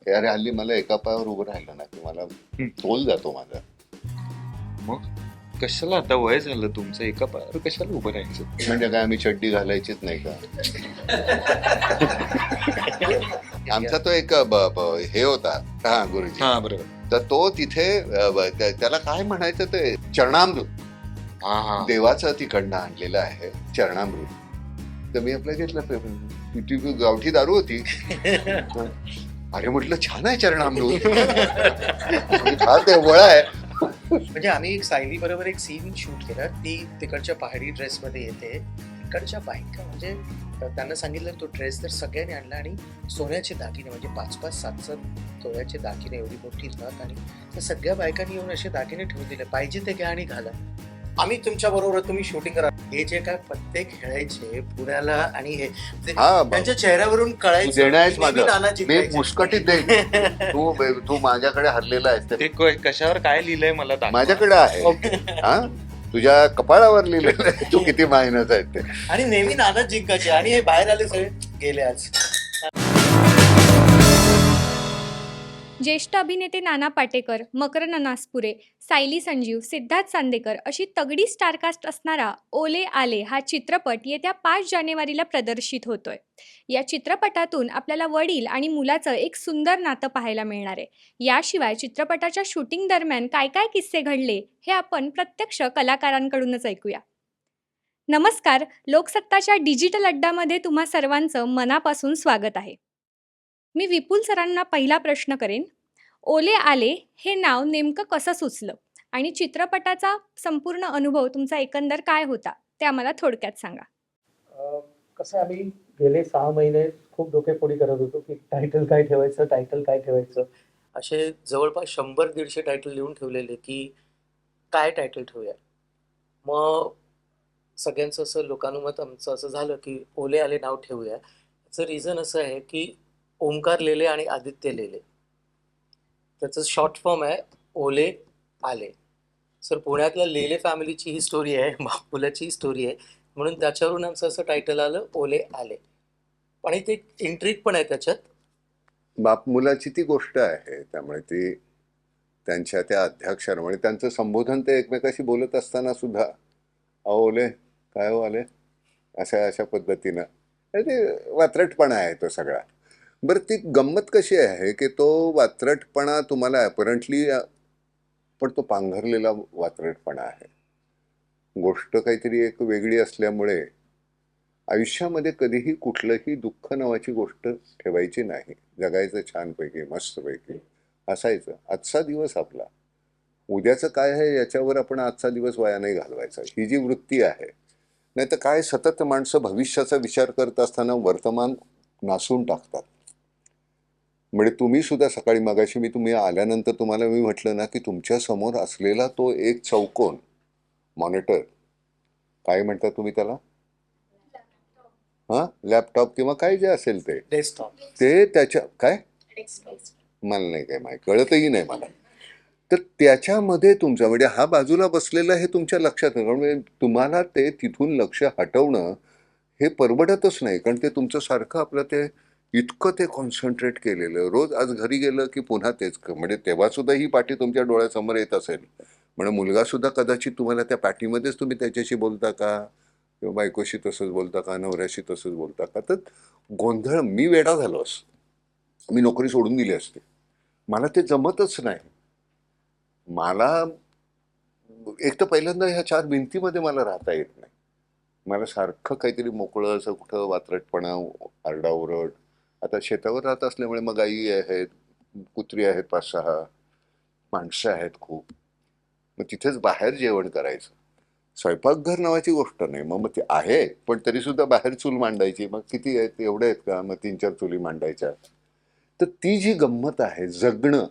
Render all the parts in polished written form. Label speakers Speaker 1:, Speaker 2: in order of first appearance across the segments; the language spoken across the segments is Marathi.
Speaker 1: वाटते, अरे हल्ली मला एका पायावर उभं राहिलं ना की मला तोल जातो माझा.
Speaker 2: मग कशाला आता वय झालं तुमचं, एका पायावर कशाला उभं राहायचं?
Speaker 1: म्हणजे काय आम्ही चड्डी घालायचीच नाही का? आमचा तो एक हे होता, हा गुरुजी,
Speaker 2: हा बरोबर.
Speaker 1: तर तो तिथे त्याला काय म्हणायचं ते चरणामृत,
Speaker 2: हा हा
Speaker 1: देवाचं तिकडनं आणलेलं आहे चरणामृत. तर मी आपलं घेतलं पेपर, ती गावठी दारू होती. अरे म्हटलं छान आहे चरणामृत. हा देवळा आहे.
Speaker 3: म्हणजे आम्ही एक सायली बरोबर एक सीन शूट केला. ती तिकडच्या पहाडी ड्रेस मध्ये येते. तिकडच्या बायका म्हणजे त्यांना सांगितलं तो ड्रेस तर सगळ्यांनी आणला आणि सोन्याचे दागिने म्हणजे 5-5, 7-7 तोळ्याचे दागिने, एवढी मोठी नथ, आणि त्या सगळ्या बायकांनी येऊन असे दागिने ठेवून दिले, पाहिजे ते घ्या आणि घाला, आम्ही तुमच्या बरोबर, तुम्ही शूटिंग करा. हे जे काय पत्ते खेळायचे पुण्याला आणि हे त्यांच्या चेहऱ्यावरून कळायचं.
Speaker 1: देण्यास माझं
Speaker 3: नानाजी
Speaker 1: मी मुस्कटीत देईन. तू माझ्याकडे हरलेला आहेस
Speaker 2: ते कशावर काय लिहिलंय मला दाखवा.
Speaker 1: माझ्याकडे आहे. हा तुझ्या कपाळावर लिहिलेलं आहे तू किती मायनस आहेत ते.
Speaker 3: आणि नेहमी नानाच जिंकायचे आणि हे बाहेर आले सगळे गेले आज.
Speaker 4: ज्येष्ठ अभिनेते नाना पाटेकर, मकरंद नासपुरे, सायली संजीव, सिद्धार्थ चांदेकर अशी तगडी स्टारकास्ट असणारा ओले आले हा चित्रपट येत्या 5 जानेवारीला प्रदर्शित होतोय. या चित्रपटातून आपल्याला वडील आणि मुलाचं एक सुंदर नातं पाहायला मिळणार आहे. याशिवाय चित्रपटाच्या शूटिंग दरम्यान काय काय किस्से घडले हे आपण प्रत्यक्ष कलाकारांकडूनच ऐकूया. नमस्कार, लोकसत्ताच्या डिजिटल अड्डामध्ये तुम्हा सर्वांचं मनापासून स्वागत आहे. मी विपुल सरांना पहिला प्रश्न करेन. ओले आले हे नाव नेमकं कसं सुचलं आणि चित्रपटाचा संपूर्ण अनुभव तुमचा एकंदर काय होता ते आम्हाला थोडक्यात सांगा.
Speaker 3: कसं आम्ही गेले 6 महिने खूप डोकेफोडी करत होतो की टायटल काय ठेवायचं. असे जवळपास 100-150 टायटल लिहून ठेवलेले की काय टायटल ठेवूया. मग सगळ्यांचं असं लोकानुमत आमचं असं झालं की ओले आले नाव ठेवूया. याचं रिझन असं आहे की ओंकार लेले आणि आदित्य लेले, त्याचं शॉर्ट फॉर्म आहे ओले आले. सर पुण्यातल्या लेले फॅमिलीची ही स्टोरी आहे, बापुलाची ही स्टोरी आहे, म्हणून त्याच्यावरून आमचं असं टायटल आलं ओले आले. आणि ते इंट्रिक पण आहे त्याच्यात.
Speaker 1: बाप मुलाची ती गोष्ट आहे, त्यामुळे ती त्यांच्या त्या अध्याक्षर म्हणजे त्यांचं संबोधन ते एकमेकाशी बोलत असताना सुद्धा ओले काय हो आले अशा पद्धतीनं ते वात्रटपणा आहे तो सगळा. बरं ती गंमत कशी आहे की तो वात्रटपणा तुम्हाला अपरंटली, पण तो पांघरलेला वात्रटपणा आहे. गोष्ट काहीतरी एक वेगळी असल्यामुळे आयुष्यामध्ये कधीही कुठलंही दुःख नावाची गोष्ट ठेवायची नाही. जगायचं छानपैकी मस्तपैकी असायचं. आजचा दिवस आपला, उद्याचं काय आहे याच्यावर आपण आजचा दिवस वाया नाही घालवायचा, ही जी वृत्ती आहे. नाही तर काय सतत माणसं भविष्याचा विचार करत असताना वर्तमान नासून टाकतात. म्हणजे तुम्ही सुद्धा सकाळी मगाशी तुम्ही आल्यानंतर तुम्हाला मी म्हटलं ना की तुमच्या समोर असलेला तो एक चौकोन मॉनिटर, काय म्हणतात तुम्ही त्याला, हा लॅपटॉप किंवा काय जे असेल ते
Speaker 3: डेस्कटॉप,
Speaker 1: ते त्याच्या काय मला नाही काय माहिती, कळतही नाही मला. तर त्याच्यामध्ये तुमचं म्हणजे हा बाजूला बसलेला हे तुमच्या लक्षात नाही. कारण तुम्हाला ते तिथून लक्ष हटवणं हे परवडतच नाही. कारण ते तुमचं सारखं आपलं ते इतकं ते कॉन्सन्ट्रेट केलेलं, रोज आज घरी गेलं की पुन्हा तेच. म्हणजे तेव्हा सुद्धा ही पाठी तुमच्या डोळ्यासमोर येत असेल. म्हणजे मुलगा सुद्धा कदाचित तुम्हाला त्या पाठीमध्येच तुम्ही त्याच्याशी बोलता का, किंवा बायकोशी तसंच बोलता का, नवऱ्याशी तसंच बोलता का. तर गोंधळ, मी वेडा झालो असतो, मी नोकरी सोडून दिली असते. मला ते जमतच नाही. मला एक तर पहिल्यांदा ह्या 4 भिंतीमध्ये मला राहता येत नाही. मला सारखं काहीतरी मोकळं असं कुठं वात्रटपणा, आरडाओरड. आता शेतावर राहत असल्यामुळे मग गाई आहेत, कुत्री आहेत, 5-6 माणसं आहेत खूप. मग तिथेच बाहेर जेवण करायचं. स्वयंपाकघर नावाची गोष्ट नाही. मग ते आहे पण तरी सुद्धा बाहेर चूल मांडायची. मग किती आहेत, एवढे आहेत का, मग 3-4 चुली मांडायच्या. तर ती जी गंमत आहे जगणं,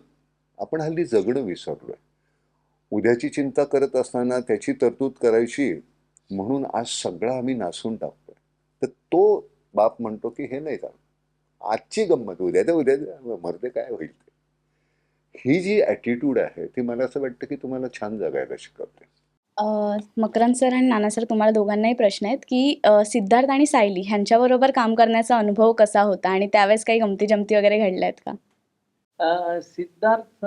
Speaker 1: आपण हल्ली जगणं विसरलोय. उद्याची चिंता करत असताना त्याची तरतूद करायची म्हणून आज सगळं आम्ही नासून टाकतोय. तर तो बाप म्हणतो की हे नाही चालत, आजची गंमत उद्या मरते काय होईल ते. ही जी ॲटिट्यूड आहे ती मला असं वाटतं की तुम्हाला छान जगायला शिकवते.
Speaker 5: मकरंद सर आणि नाना सर, तुम्हाला दोघांनाही प्रश्न आहेत की सिद्धार्थ आणि सायली ह्यांच्याबरोबर काम करण्याचा अनुभव कसा होता आणि त्यावेळेस काही गमती जमती वगैरे घडल्या आहेत का?
Speaker 6: सिद्धार्थ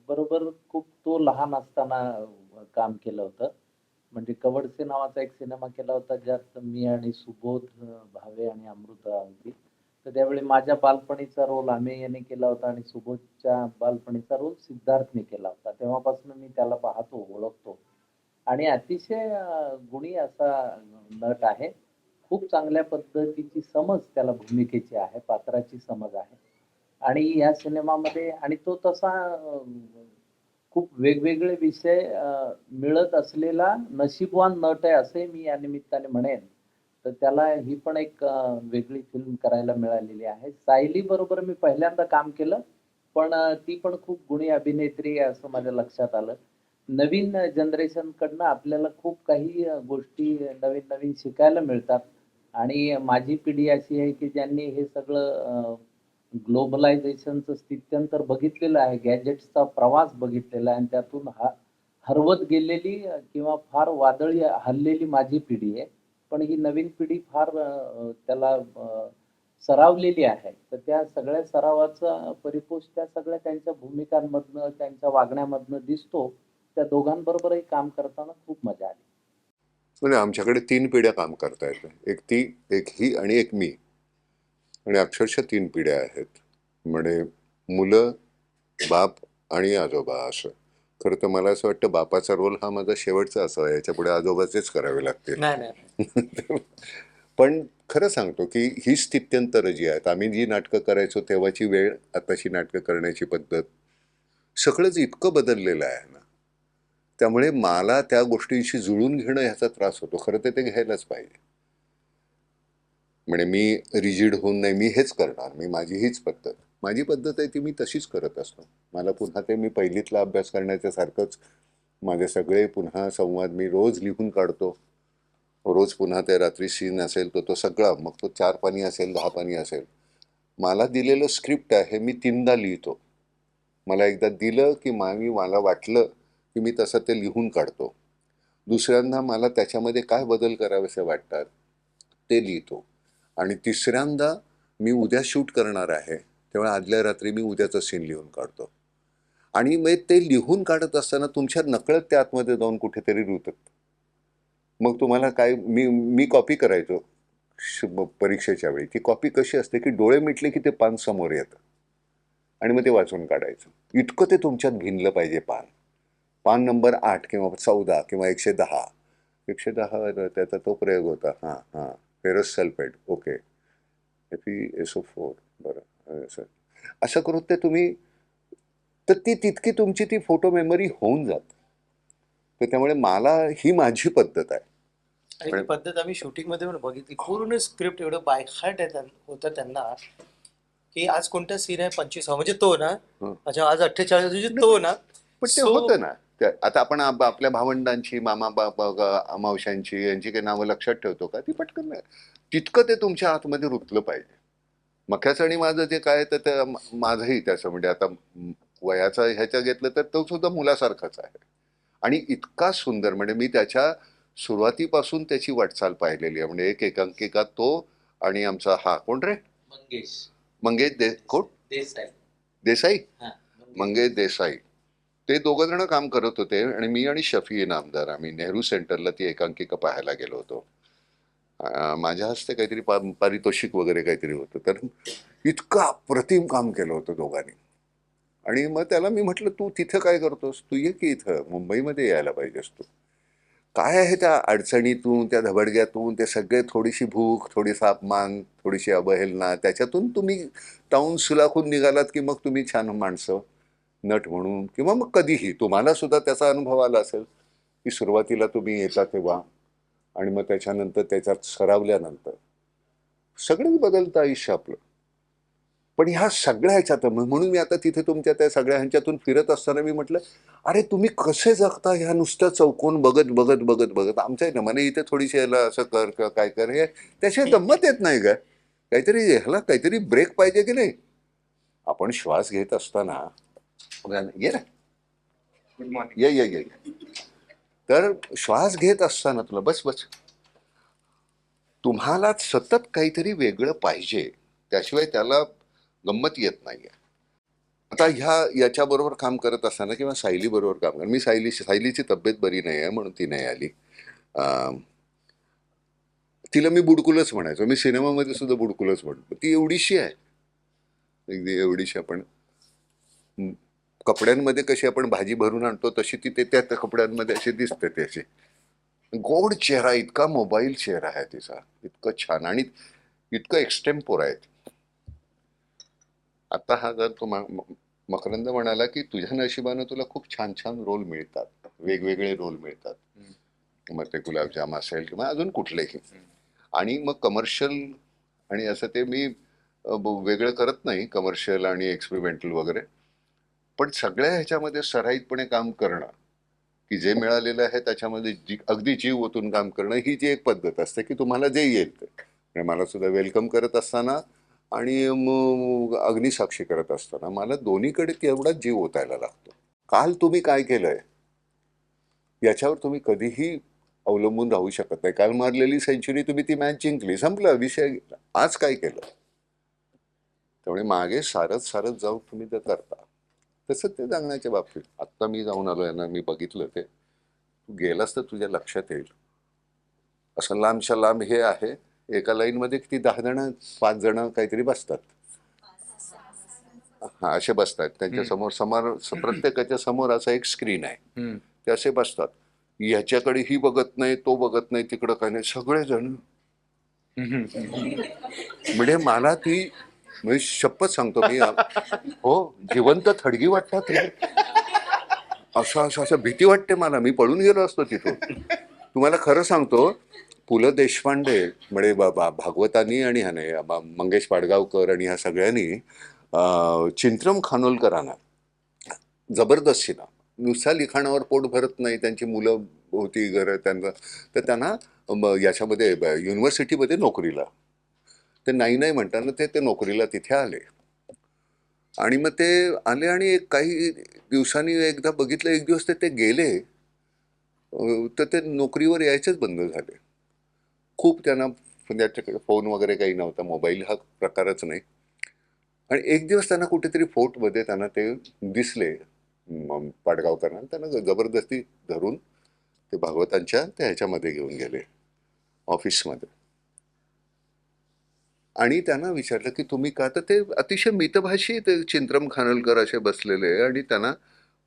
Speaker 6: बरोबर खूप तो लहान असताना काम केलं होतं. म्हणजे कवडसे नावाचा एक सिनेमा केला होता, ज्यात मी आणि सुबोध भावे आणि अमृता होती. तर त्यावेळी माझ्या बालपणीचा रोल आम्ही याने केला होता आणि सुबोधच्या बालपणीचा रोल सिद्धार्थने केला होता. तेव्हापासून मी त्याला पाहतो, ओळखतो आणि अतिशय गुणी असा नट आहे. खूप चांगल्या पद्धतीची समज त्याला भूमिकेची आहे, पात्राची समज आहे. आणि या सिनेमामध्ये आणि तो तसा खूप वेगवेगळे विषय मिळत असलेला नशीबवान नट आहे असे मी या निमित्ताने म्हणेन. तर त्याला ही पण एक वेगळी फिल्म करायला मिळालेली आहे. सायली बरोबर मी पहिल्यांदा काम केलं, पण ती पण खूप गुणी अभिनेत्री आहे असं माझ्या लक्षात आलं. नवीन जनरेशनकडनं आपल्याला खूप काही गोष्टी नवीन-नवीन शिकायला मिळतात आणि माझी पिढी अशी आहे की ज्यांनी हे सगळं ग्लोबलायझेशनचं स्थित्यंतर बघितलेलं आहे, गॅजेट्सचा प्रवास बघितलेला आहे आणि त्यातून हरवत गेलेली किंवा फार वादळी हललेली माझी पिढी आहे. पण ही नवीन पिढी फार त्याला सरावलेली आहे. तर त्या सगळ्या सरावाचा परिपोष त्या सगळ्या त्यांच्या भूमिकांमधनं, त्यांच्या वागण्यामधनं दिसतो. त्या दोघांबरोबरही काम करताना खूप मजा आली.
Speaker 1: म्हणजे आमच्याकडे 3 पिढ्या काम करतायत. एक ती, एक ही आणि एक मी. आणि अक्षरशः 3 पिढ्या आहेत. म्हणजे मुलं, बाप आणि आजोबा असं. खरं तर मला असं वाटतं बापाचा रोल हा माझा शेवटचा असावा, याच्यापुढे आजोबाचेच करावे लागतील.
Speaker 3: नाही.
Speaker 1: पण खरं सांगतो की ही स्थित्यंतरं जी आहेत, आम्ही जी नाटकं करायचो तेव्हाची वेळ, आताची नाटकं करण्याची पद्धत, सगळंच इतकं बदललेलं आहे ना. त्यामुळे मला त्या गोष्टींशी जुळून घेणं ह्याचा त्रास होतो. खरं तर ते घ्यायलाच पाहिजे. म्हणजे मी रिजिड होऊन नाही, मी हेच करणार, मी माझी हीच पद्धत, माझी पद्धत आहे ती मी तशीच करत असतो. मला पुन्हा ते मी पहिलीतला अभ्यास करण्याच्या सारखंच माझे सगळे पुन्हा संवाद मी रोज लिहून काढतो. रोज पुन्हा ते रात्री सीन असेल तो सगळा, मग तो 4 पानी असेल 10 पानी असेल, मला दिलेलं स्क्रिप्ट आहे मी 3दा लिहितो. मला एकदा दिलं की मला वाटलं की मी तसं ते लिहून काढतो. दुसऱ्यांदा मला त्याच्यामध्ये काय बदल करावेसे वाटतात ते लिहितो. आणि तिसऱ्यांदा मी उद्या शूट करणार आहे, तेव्हा आदल्या रात्री मी उद्याचं सीन लिहून काढतो. आणि मग ते लिहून काढत असताना तुमच्या नकळत त्या आतमध्ये जाऊन कुठेतरी रुतत. मग तुम्हाला काय, मी कॉपी करायचो परीक्षेच्या वेळी. ती कॉपी कशी असते की डोळे मिटले की ते पान समोर येतं आणि मग ते वाचून काढायचं. इतकं ते तुमच्यात भिनलं पाहिजे पान नंबर 8 किंवा 14 किंवा 110. 110 त्याचा तो प्रयोग होता. हां फेरस सल्फेट, ओके, FeSO4, बरं. असं करून ते तुम्ही, तर ती तितकी तुमची ती फोटो मेमरी होऊन जाते. तर त्यामुळे मला ही माझी पद्धत आहे.
Speaker 3: आणि ती पद्धत आम्ही शूटिंगमध्ये पण बघितली. पूर्ण स्क्रिप्ट एवढं बाय हार्ट होतं त्यांना, की आज कोणता सीन आहे 25 म्हणजे तो ना,
Speaker 1: हं.
Speaker 3: अच्छा आज 48 तो ना.
Speaker 1: पण ते होतं ना. आता आपण आपल्या भावंडांची, मावशांची, यांची काही नावं लक्षात ठेवतो का? ती पटकन नाही. तितकं ते तुमच्या आतमध्ये रुतलं पाहिजे. मख्याचं आणि माझं जे काय, तर माझंही त्याचं म्हणजे आता वयाचा ह्याच्या घेतलं तर तो सुद्धा मुलासारखाच आहे. आणि इतका सुंदर, म्हणजे मी त्याच्या सुरुवातीपासून त्याची वाटचाल पाहिलेली आहे. म्हणजे एक एकांकिका तो आणि आमचा हा कोण रे, मंगेश कोण, देसाई, मंगेश देसाई, ते दोघं जण काम करत होते. आणि मी आणि शफी नामदार आम्ही नेहरू सेंटरला ती एकांकिका पाहायला गेलो होतो. माझ्या हस्ते काहीतरी पारितोषिक वगैरे काहीतरी होतं. तर इतकं अप्रतिम काम केलं होतं दोघांनी. आणि मग त्याला मी म्हटलं, तू तिथं काय करतोस, तू ये की इथं मुंबईमध्ये यायला पाहिजेस तू. काय आहे त्या अडचणीतून, त्या धबडग्यातून, ते सगळे, थोडीशी भूक, थोडीसा अपमान, थोडीशी अवहेलना, त्याच्यातून तुम्ही ताऊन सुलाखून निघालात की मग तुम्ही छान माणसं, नट म्हणून, किंवा मग कधीही तुम्हाला सुद्धा त्याचा अनुभव आला असेल की सुरुवातीला तुम्ही येता तेव्हा, आणि मग त्याच्यानंतर त्याच्यात सरावल्यानंतर सगळंच बदलतं आयुष्य आपलं. पण ह्या सगळ्या ह्याच्यात, म्हणून मी आता तिथे तुमच्या त्या सगळ्या ह्यांच्यातून फिरत असताना मी म्हटलं, अरे तुम्ही कसे जगता ह्या नुसत्या चौकोन बघत बघत बघत बघत. आमच्या ना म्हणे इथे थोडीशी ह्याला असं कर किंवा काय कर, हे त्याशिवाय गंमत येत नाही का? काहीतरी ह्याला काहीतरी ब्रेक पाहिजे की नाही. आपण श्वास घेत असताना, ये ना, गुड मॉर्निंग, ये. तर श्वास घेत असताना तुला बस तुम्हाला सतत काहीतरी वेगळं पाहिजे, त्याशिवाय त्याला गंमत येत नाहीये. आता याच्याबरोबर काम करत असताना किंवा सायली बरोबर काम कर, मी सायलीची तब्येत बरी नाही आहे म्हणून ती नाही आली. अं, तिला मी बुडकुलच म्हणायचो, मी सिनेमामध्ये सुद्धा बुडकुलच म्हणतो. ती एवढीशी आहे, अगदी एवढीशी. आपण हं, कपड्यांमध्ये कशी आपण भाजी भरून आणतो तशी ती त्या त्या कपड्यांमध्ये अशी दिसते त्याची. गोड चेहरा, इतका मोबाईल चेहरा आहे तिचा, इतकं छान आणि इतकं एक्सटेम्पोर आहे. आता हा जर तो मकरंद म्हणाला की तुझ्या नशिबानं तुला खूप छान छान रोल मिळतात, वेगवेगळे रोल मिळतात, मग ते गुलाबजाम असेल किंवा अजून कुठलेही. आणि मग कमर्शियल आणि असं ते मी वेगळं करत नाही, कमर्शियल आणि एक्सपेरिमेंटल वगैरे. पण सगळ्या ह्याच्यामध्ये सराईतपणे काम करणं, की जे मिळालेलं आहे त्याच्यामध्ये अगदी जीव ओतून काम करणं, ही जी एक पद्धत असते की तुम्हाला जे येईल ते. म्हणजे मला सुद्धा वेलकम करत असताना आणि मग अग्निसाक्षी करत असताना मला दोन्हीकडे तेवढाच जीव ओतायला लागतो. काल तुम्ही काय केलंय याच्यावर तुम्ही कधीही अवलंबून राहू शकत नाही. काल मारलेली सेंचुरी तुम्ही ती मॅच जिंकली, संपला विषय. आज काय केलं, त्यामुळे मागे सारत सारत जाऊन तुम्ही ते करता. तसंच ते जगण्याच्या बाबतीत. आत्ता मी जाऊन आलोय ना, मी बघितलं ते, तू गेलास तर तुझ्या लक्षात येईल. असं लांबच्या लांब हे आहे, एका लाईन मध्ये किती 10 जण 5 जण काहीतरी बसतात. हा, असे बसतात. त्यांच्या समोर प्रत्येकाच्या समोर असा एक स्क्रीन आहे, ते असे बसतात. ह्याच्याकडे ही बघत नाही, तो बघत नाही, तिकडं काय नाही, सगळेजण. म्हणजे मला ती, म्हणजे शपथ सांगतो मी, हो, जिवंत थडगी वाटतात रे. असं भीती वाटते मला, मी पळून गेलो असतो तिथून. तुम्हाला खरं सांगतो, पु ल देशपांडे म्हणजे भागवतांनी आणि ह्याने मंगेश पाडगावकर आणि ह्या सगळ्यांनी चिंत्रम खानोलकरांना जबरदस्तीनं, नुसत्या लिखाणावर पोट भरत नाही, त्यांची मुलं होती, घर त्यांना, तर त्यांना याच्यामध्ये युनिव्हर्सिटीमध्ये नोकरीला, ते नाही म्हणताना ते नोकरीला तिथे आले. आणि मग ते आले आणि काही दिवसांनी एकदा बघितलं, एक दिवस ते गेले, तर ते नोकरीवर यायचेच बंद झाले. खूप त्यांना, त्याच्याकडे फोन वगैरे काही नव्हता, मोबाईल हा प्रकारच नाही. आणि एक दिवस त्यांना कुठेतरी फोर्टमध्ये त्यांना ते दिसले पाडगावकरांना, त्यांना जबरदस्ती धरून ते भागवतांच्या त्या ह्याच्यामध्ये घेऊन गेले ऑफिसमध्ये. आणि त्यांना विचारलं की तुम्ही का, तर ते अतिशय मितभाषी ते चिंत्रम खानोलकर असे बसलेले, आणि त्यांना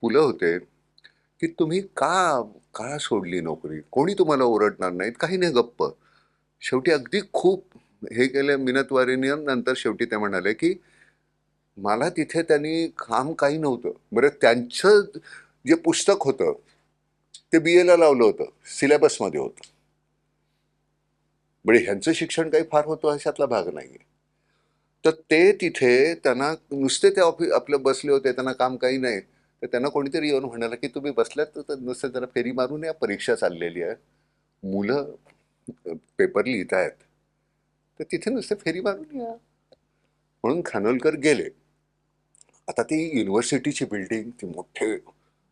Speaker 1: पुलं होते की तुम्ही का सोडली नोकरी, कोणी तुम्हाला ओरडणार नाहीत, काही नाही, गप्प. शेवटी अगदी खूप हे केले मिनतवारीने, नंतर शेवटी ते म्हणाले की मला तिथे त्यांनी काम काही नव्हतं. बरं, त्यांचं जे पुस्तक होतं ते BA ला लावलं होतं, सिलेबसमध्ये होतं. म्हणजे ह्यांचं शिक्षण काही फार होतं अशातला भाग नाहीये. तर ते तिथे त्यांना नुसते ते आपलं बसले होते, त्यांना काम काही नाही, तर त्यांना कोणीतरी येऊन म्हणाला की तुम्ही बसल्यात तर नुसतं जरा फेरी मारून या, परीक्षा चाललेली आहे, मुलं पेपर लिहित आहेत, तर तिथे नुसतं फेरी मारून या. म्हणून खानोलकर गेले. आता ती युनिव्हर्सिटीची बिल्डिंग, ती मोठे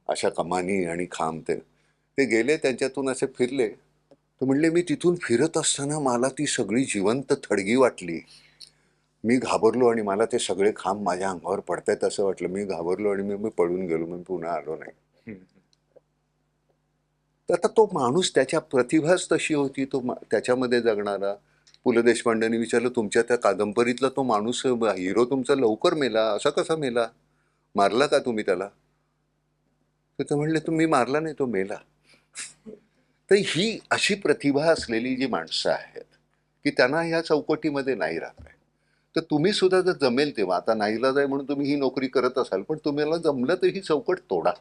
Speaker 1: अशा कमानी आणि खांब, ते गेले, त्यांच्यातून असे फिरले, तर म्हणले मी तिथून फिरत असताना मला ती सगळी जिवंत थडगी वाटली, मी घाबरलो आणि मला ते सगळे खांब माझ्या अंगावर पडतायत असं वाटलं, मी घाबरलो आणि मी पळून गेलो, मी पुन्हा आलो नाही. तर आता तो माणूस, त्याच्या प्रतिभाच तशी होती, तो त्याच्यामध्ये जगणारा. पु ल देशपांडेंनी विचारलं तुमच्या त्या कादंबरीतला तो माणूस हिरो तुमचा लवकर मेला, असा कसा मेला, मारला का तुम्ही त्याला, तर ते म्हणले तुम्ही मारला नाही, तो मेला. तर ही अशी प्रतिभा असलेली जी माणसं आहेत की त्यांना ह्या चौकटीमध्ये नाही राहत आहे. तर तुम्ही सुद्धा जर जमेल तेव्हा, आता नाईलाज आहे म्हणून तुम्ही ही नोकरी करत असाल, पण तुम्हाला जमलं तर ही चौकट तोडा.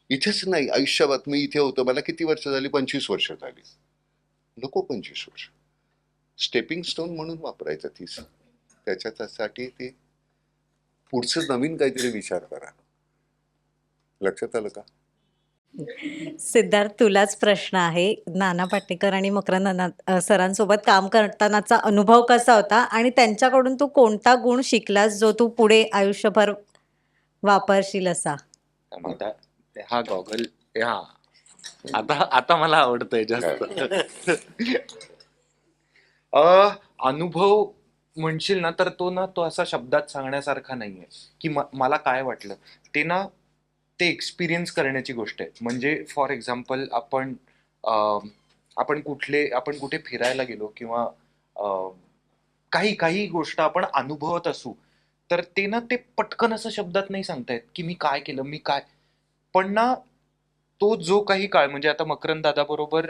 Speaker 1: इथेच नाही, आयुष्यात मी इथे होतो, मला किती वर्ष झाली, 25 वर्ष झाली, नको 25 वर्ष, स्टेपिंग स्टोन म्हणून वापरायचं 30. त्याच्यासाठी ते पुढचं नवीन काहीतरी विचार करा. लक्षात आलं का?
Speaker 7: सिद्धार्थ, तुलाच प्रश्न आहे. नाना पाटेकर आणि मकरंद सरांसोबत काम करतानाचा अनुभव कसा होता आणि त्यांच्याकडून तू कोणता गुण शिकलास जो तू पुढे आयुष्यभर वापरशील असा?
Speaker 2: आता हा गॉगल, हा आता मला आवडतंय जास्त. अनुभव म्हणशील ना तर तो असा शब्दात सांगण्यासारखा नाहीये की मला काय वाटलं. ते एक्सपिरियन्स करण्याची गोष्ट आहे. म्हणजे फॉर एक्झाम्पल अं, आपण कुठे फिरायला गेलो किंवा अं, काही काही गोष्ट आपण अनुभवत असू, तर ते पटकन असं शब्दात नाही सांगता येत की मी काय केलं, मी काय. पण ना तो जो काही काळ म्हणजे आता मकरंद दादा बरोबर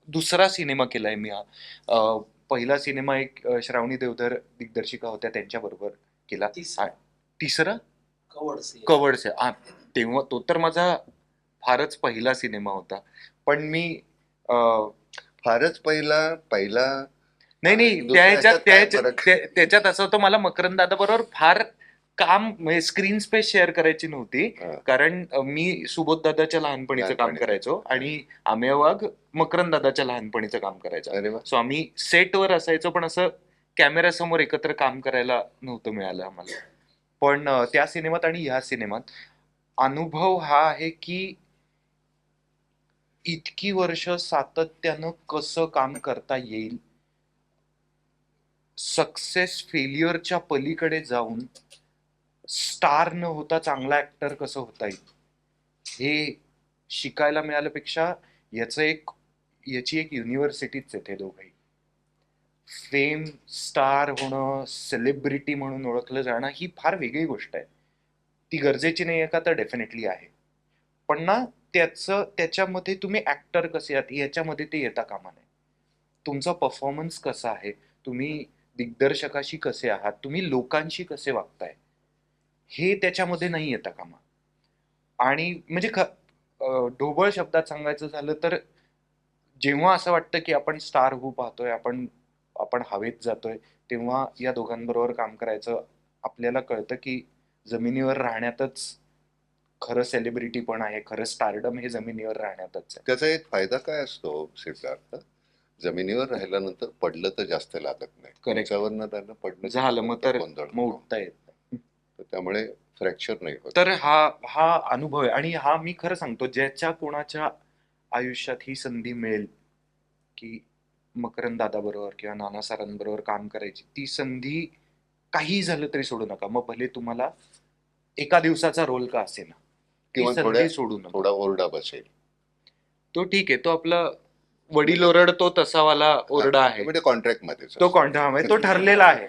Speaker 2: दुसरा सिनेमा केलाय मी हा. पहिला सिनेमा एक श्रावणी देवधर दिग्दर्शिका होत्या त्यांच्या बरोबर केला. तिसरा कवडसे. तेव्हा तो तर माझा फारच पहिला सिनेमा होता. पण मी अं,
Speaker 1: फारच पहिला पहिला
Speaker 2: नाही नाही
Speaker 1: दुसऱ्या ह्याच्यात काय फरक?
Speaker 2: त्याच्यात असं होतं, मला मकरंद दादा बरोबर फार काम म्हणजे स्क्रीन स्पेस शेअर करायची नव्हती.
Speaker 1: हा.
Speaker 2: कारण मी सुबोध दादाच्या लहानपणीचं काम
Speaker 1: लहानपणीचं.
Speaker 2: करायचो आणि आमेय वाघ मकरंद दादाच्या लहानपणीचं काम करायचं.
Speaker 1: अरे वा.
Speaker 2: सो आम्ही सेटवर असायचो, पण असं कॅमेऱ्यासमोर एकत्र काम करायला नव्हतं मिळालं आम्हाला. पण त्या सिनेमात आणि ह्या सिनेमात अनुभव हा आहे की इतकी वर्ष सातत्यानं कसं काम करता येईल, सक्सेस फेल्युअरच्या पलीकडे जाऊन स्टार न होता चांगला ऍक्टर कसं होता येईल हे शिकायला मिळाल्यापेक्षा याची एक युनिव्हर्सिटीच आहे ते दोघंही. फेम, स्टार होणं, सेलिब्रिटी म्हणून ओळखलं जाणं ही फार वेगळी गोष्ट आहे. ती गरजेची नाही आहे का, तर डेफिनेटली आहे. पण ना त्याच्यामध्ये तुम्ही ऍक्टर कसे आहात याच्यामध्ये ते येता कामा नये. तुमचा परफॉर्मन्स कसा आहे, तुम्ही दिग्दर्शकाशी कसे आहात, तुम्ही लोकांशी कसे वागताय, हे त्याच्यामध्ये नाही येता कामा. आणि म्हणजे ढोबळ शब्दात सांगायचं झालं तर जेव्हा असं वाटतं की आपण स्टार होऊ पाहतोय, आपण हवेत जातोय, तेव्हा या दोघांबरोबर काम करायचं आपल्याला कळतं की जमिनीवर राहण्यातच खरं सेलिब्रिटी पण आहे, खरं स्टारडम हे जमिनीवर राहण्यातच आहे.
Speaker 1: त्याचा एक फायदा काय असतो सिद्धार्थ, जमिनीवर राहिल्यानंतर पडलं तर जास्त लागत नाही.
Speaker 2: Correct.
Speaker 1: त्याच्यावरनं त्यांना पडलं की
Speaker 2: झालं मग
Speaker 1: फक्त
Speaker 2: तर
Speaker 1: गोंधळ
Speaker 2: मग
Speaker 1: होतो.
Speaker 2: उठता येत नाही.
Speaker 1: तर त्यामुळे फ्रॅक्चर नाही होत.
Speaker 2: तर हा अनुभव आहे. आणि हा मी खरं सांगतो, ज्याच्या कोणाच्या आयुष्यात ही संधी मिळेल की मकरंद दादा बरोबर किंवा नाना सरांबरोबर काम करायची, ती संधी काही झालं तरी सोडू नका. मग भले तुम्हाला एका दिवसाचा रोल का असेना, ती
Speaker 1: किंवा
Speaker 2: संधी सोडू नका.
Speaker 1: थोडा ओरडा बसेल.
Speaker 2: तो ठीक आहे, तो आपला वडील ओरडतो तसावाला ओरडा आहे.
Speaker 1: म्हणजे कॉन्ट्रॅक्ट मध्ये
Speaker 2: तो ठरलेला आहे.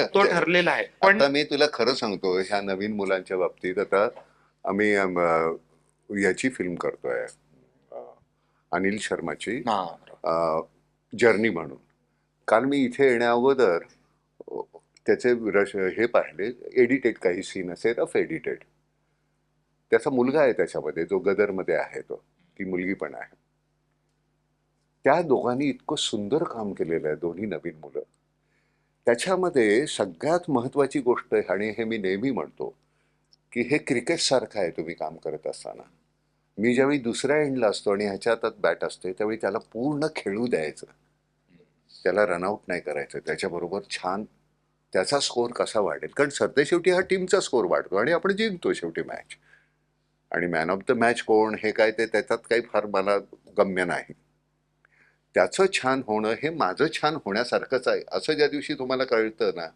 Speaker 2: तो ठरलेला आहे. पण
Speaker 1: आता मी तुला खरं सांगतो, ह्या नवीन मुलांच्या बाबतीत आता आम्ही याची फिल्म करतोय अनिल शर्माची, जर्नी म्हणून. काल मी इथे येण्या अगोदर त्याचे हे पाहिले, एडिटेड काही सीन असे रफ एडिटेड. त्याचा मुलगा आहे त्याच्यामध्ये जो गदरमध्ये आहे, ती मुलगी पण आहे. त्या दोघांनी इतकं सुंदर काम केलेलं आहे, दोन्ही नवीन मुलं. त्याच्यामध्ये सगळ्यात महत्वाची गोष्ट आहे, आणि हे मी नेहमी म्हणतो की हे क्रिकेट सारखं आहे. तुम्ही काम करत असताना मी ज्यावेळी दुसऱ्या एंडला असतो आणि ह्याच्या हातात बॅट असते, त्यावेळी त्याला पूर्ण खेळू द्यायचं, त्याला रनआउट नाही करायचं. त्याच्याबरोबर छान त्याचा स्कोर कसा वाढेल, कारण सरते शेवटी हा टीमचा स्कोर वाढतो आणि आपण जिंकतो शेवटी मॅच. आणि मॅन ऑफ द मॅच कोण हे काय ते त्याच्यात काही फार मला गम्य नाही. त्याचं छान होणं हे माझं छान होण्यासारखंच आहे, असं ज्या दिवशी तुम्हाला कळतं ना,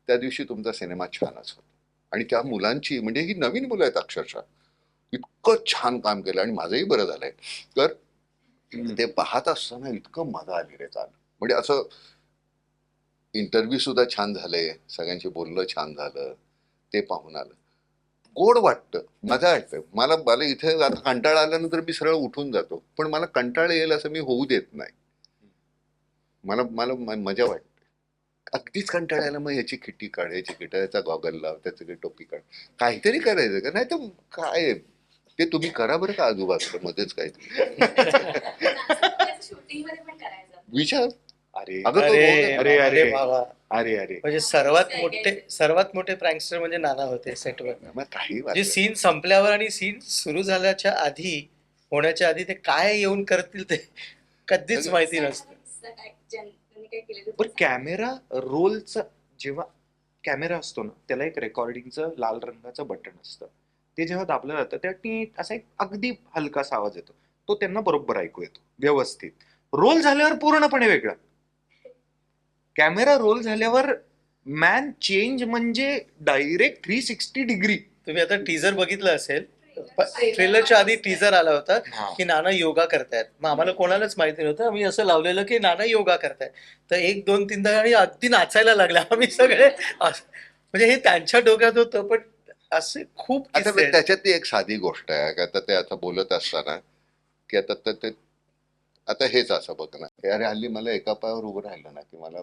Speaker 1: त्या दिवशी तुमचा सिनेमा छानच होतो. आणि त्या मुलांची, म्हणजे ही नवीन मुलं आहेत अक्षरशः, इतकं छान काम केलं. आणि माझंही बरं झालंय, तर ते पाहत असताना इतकं मजा आली रे. चाल म्हणजे असं इंटरव्ह्यू सुद्धा छान झाले, सगळ्यांशी बोलणं छान झालं, ते पाहून आलं, गोड वाटतं, मजा वाटतं. मला इथे आता कंटाळा आल्यानंतर मी सरळ उठून जातो, पण मला कंटाळा येईल असं मी होऊ देत नाही. मला मजा वाटते. अगदीच कंटाळायला मग याची खिट्टी काढ, याची खिट्टा, याचा गॉगल लाव, त्याचं काही टोपी काढ, काहीतरी करायचं का, नाही तर काय ते तुम्ही करा बरं का आजूबाजूला मध्येच काहीतरी विचार.
Speaker 2: अरे
Speaker 1: अगं तो
Speaker 3: अरे
Speaker 1: अरे
Speaker 3: अरे बाबा,
Speaker 2: अरे
Speaker 3: म्हणजे सर्वात मोठे प्रँकस्टर म्हणजे नाना होते सेटवर.
Speaker 1: मग काही
Speaker 3: जे सीन संपल्यावर आणि सीन सुरू झाल्याच्या आधी, होण्याच्या आधी ते काय येऊन करतील ते कधीच माहिती नसतं.
Speaker 2: पण कॅमेरा रोलचा, जेव्हा कॅमेरा असतो ना, त्याला एक रेकॉर्डिंगचं लाल रंगाचं बटन असतं. ते जेव्हा दाबलं जातं त्या असा एक अगदी हलकासा आवाज येतो, तो त्यांना बरोबर ऐकू येतो व्यवस्थित. रोल झाल्यावर पूर्णपणे वेगळा. कॅमेरा रोल झाल्यावर मॅन चेंज म्हणजे डायरेक्ट 360 डिग्री.
Speaker 3: तुम्ही आता टीजर बघितलं असेल, ट्रेलरच्या आधी टीजर आला होता की नाना योगा करतायत. मग आम्हाला कोणालाच माहिती नव्हतं. आम्ही असं लावलेलं की नाना योगा करतायत. तर 1, 2, 3दा आणि अगदी नाचायला लागला आम्ही सगळे. म्हणजे हे त्यांच्या डोक्यात होतं, पण असे खूप
Speaker 1: आता
Speaker 3: किस्से आहेत.
Speaker 1: त्याच्यातली एक साधी गोष्ट आहे की आता ते आता बोलत असताना की आता ते आता हेच असं बघ ना, अरे हल्ली मला एका पायावर उभं राहिलं ना की मला